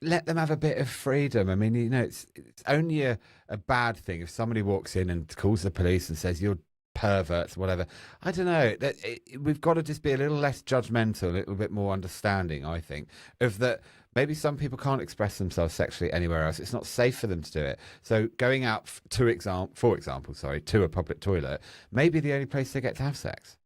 let them have a bit of freedom. I mean, you know, it's only a bad thing if somebody walks in and calls the police and says you're perverts, whatever. I don't know. We've got to just be a little less judgmental, a little bit more understanding, I think, of that. Maybe some people can't express themselves sexually anywhere else. It's not safe for them to do it. So going out, for example, to a public toilet, may be the only place they get to have sex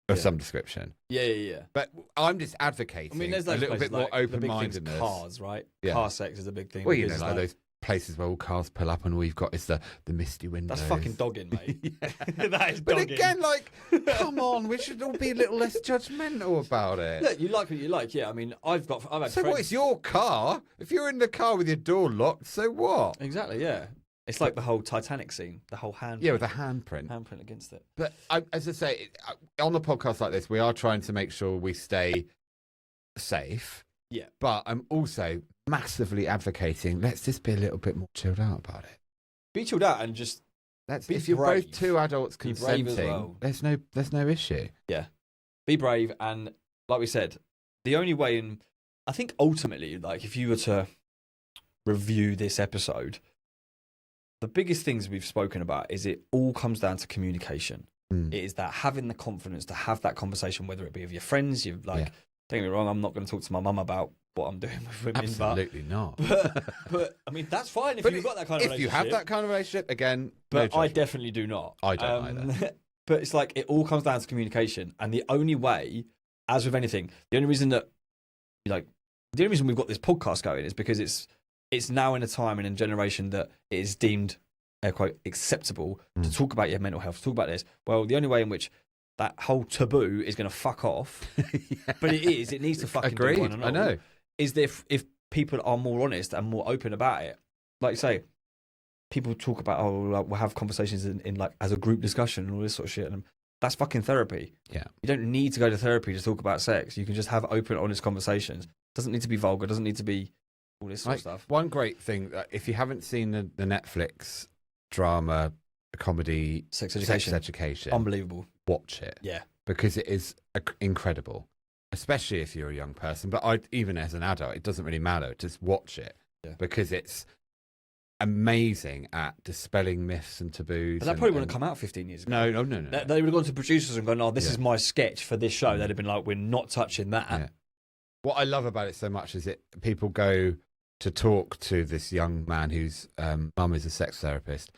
of some description. Yeah. But I'm just advocating I mean, there's a those little places, bit more like, the big open-mindedness. things, cars, right? Yeah. Car sex is a big thing. Well, you know, because, like those places where all cars pull up and all you've got is the misty windows. that's fucking dogging, mate. That is But dogging. again, like, come on, we should all be a little less judgmental about it. Look, you like what you like. Yeah, I mean, I've had So friends. what? It's your car. If you're in the car with your door locked, so what? Exactly, yeah. It's like the whole Titanic scene, the whole Yeah, with a handprint. handprint against it. But as I say, on the podcast like this, we are trying to make sure we stay safe. Yeah. But I'm also massively advocating, let's just be a little bit more chilled out about it. Be chilled out and just be If you're brave. both two adults Be brave as consenting, well. there's no issue. be brave. And like we said, the only way, and I think ultimately, like if you were to review this episode, the biggest things we've spoken about is it all comes down to communication. Mm. It is that having the confidence to have that conversation, whether it be with your friends, don't get me wrong, I'm not going to talk to my mum about what I'm doing with women. Absolutely not. But I mean, that's fine if But you've got that kind of if relationship. you have that kind of relationship, again, But no I judgment. definitely do not. I don't either. But it's like it all comes down to communication, and the only way, as with anything, the only reason we've got this podcast going is because it's now in a time and in a generation that it is deemed, air quote, acceptable to talk about your mental health, to talk about this. Well, the only way in which that whole taboo is going to fuck off, but it needs to fucking Agreed. do one and all, I know. is that if people are more honest and more open about it. Like you say, people talk about, we'll have conversations in like as a group discussion and all this sort of shit, and that's fucking therapy. Yeah. You don't need to go to therapy to talk about sex. You can just have open, honest conversations. Doesn't need to be vulgar, doesn't need to be all this sort of stuff. One great thing, if you haven't seen the Netflix drama, comedy, Sex Education. Unbelievable. watch it. Yeah. Because it is incredible, especially if you're a young person. But even as an adult, it doesn't really matter. Just watch it because it's amazing at dispelling myths and taboos. But that probably wouldn't have come out 15 years ago. No. They would have gone to producers and gone, oh, this is my sketch for this show. They'd have been like, we're not touching that. Yeah. What I love about it so much is people go to talk to this young man whose mum is a sex therapist,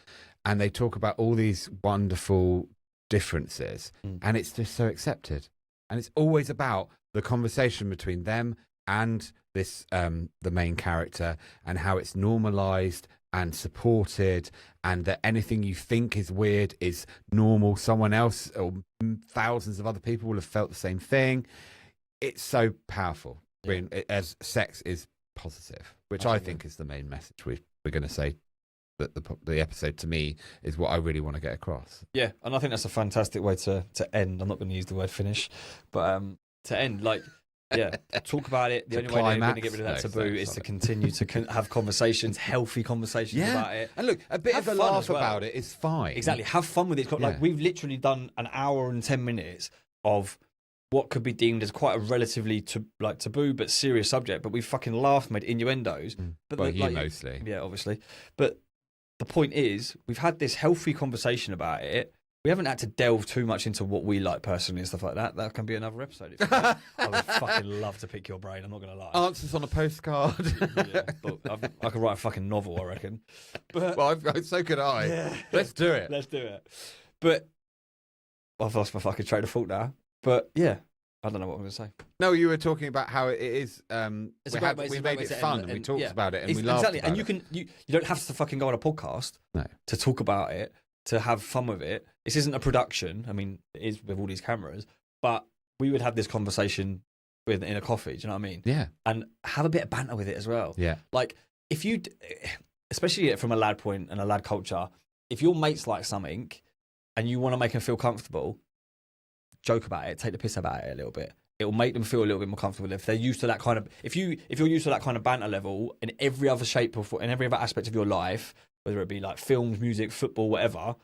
and they talk about all these wonderful differences, and it's just so accepted. And it's always about the conversation between them and this the main character, and how it's normalized and supported, and that anything you think is weird is normal. Someone else or thousands of other people will have felt the same thing. It's so powerful. Yeah. I mean, as sex is positive, which I think is the main message we're going to say. That the episode, to me, is what I really want to get across. Yeah, and I think that's a fantastic way to end. I'm not going to use the word finish, but to end, like, yeah, talk about it. The only way they're going to get rid of that taboo is to continue to have conversations, healthy conversations about it. And look, a bit Have of a fun laugh as well. about it is fine. Exactly, have fun with it. Like, we've literally done an hour and 10 minutes of what could be deemed as quite a relatively taboo but serious subject, but we fucking laughed, made innuendos. But well, you mostly. Yeah, obviously. But the point is, we've had this healthy conversation about it. We haven't had to delve too much into what we like personally and stuff like that. That can be another episode. If you like. I would fucking love to pick your brain. I'm not going to lie. Answers on a postcard. Yeah, but I could write a fucking novel, I reckon. But well, so could I. Yeah. Let's do it. Let's do it. But I've lost my fucking train of thought now. But yeah, I don't know what I'm going to say. No, you were talking about how it is. We made it fun and we talked about it and we laughed exactly. about and you don't have to fucking go on a podcast to talk about it, to have fun with it. This isn't a production. I mean, it is with all these cameras, but we would have this conversation in a coffee. Do you know what I mean? Yeah. And have a bit of banter with it as well. Yeah. Like if you, especially from a lad point and a lad culture, if your mates like something and you want to make them feel comfortable, joke about it, take the piss about it a little bit. It will make them feel a little bit more comfortable if they're used to that kind of. If you're used to that kind of banter level in every other shape or in every other aspect of your life, whether it be like films, music, football, whatever,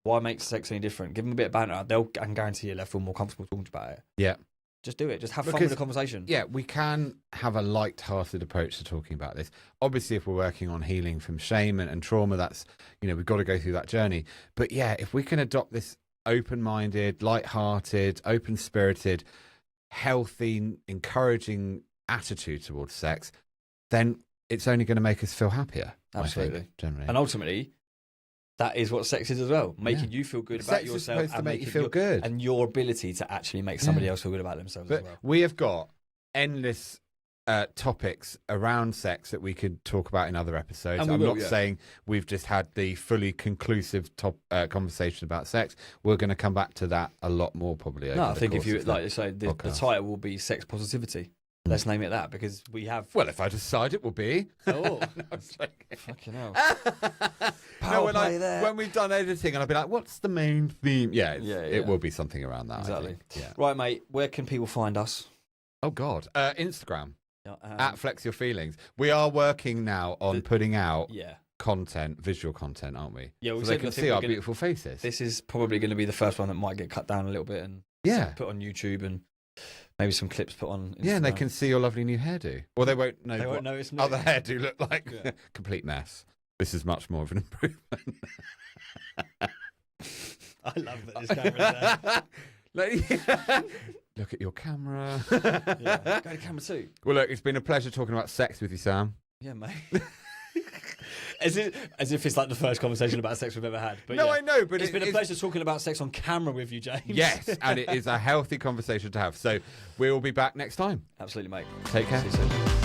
why make sex any different? Give them a bit of banter. I can guarantee you they'll feel more comfortable talking about it. Yeah. Just do it. Just have fun with the conversation. Yeah, we can have a light-hearted approach to talking about this. Obviously, if we're working on healing from shame and trauma, that's, we've got to go through that journey. But yeah, if we can adopt this open-minded, light-hearted, open-spirited, healthy, encouraging attitude towards sex, then it's only going to make us feel happier. Absolutely. I think, generally. And ultimately, that is what sex is as well. Making you feel good about yourself. Sex is supposed to make you feel good. And your ability to actually make somebody else feel good about themselves as well. We have got endless topics around sex that we could talk about in other episodes. I'm not saying we've just had the fully conclusive conversation about sex. We're going to come back to that a lot more probably. No, I think if you like, so the title will be sex positivity. Let's name it that because we have. Well, if I decide it will be. Oh, fucking hell! When we've done editing, and I'll be like, "What's the main theme?" Yeah, it will be something around that. Exactly. Yeah. Right, mate. Where can people find us? Oh God, Instagram at Flex Your Feelings. We are working now on putting out content, visual content, aren't we? Yeah, so they can see our beautiful faces. This is probably going to be the first one that might get cut down a little bit and put on YouTube and. Maybe some clips put on Instagram. Yeah, and they can see your lovely new hairdo. Or they won't know it's other hairdo look like. Yeah. Complete mess. This is much more of an improvement. I love that this camera's there. Look at your camera. Go to camera too. Well, look, it's been a pleasure talking about sex with you, Sam. Yeah, mate. As if it's like the first conversation about sex we've ever had. But no, I know, but it's been a pleasure talking about sex on camera with you, James. Yes, and it is a healthy conversation to have. So we'll be back next time. Absolutely, mate. Take care. See you soon.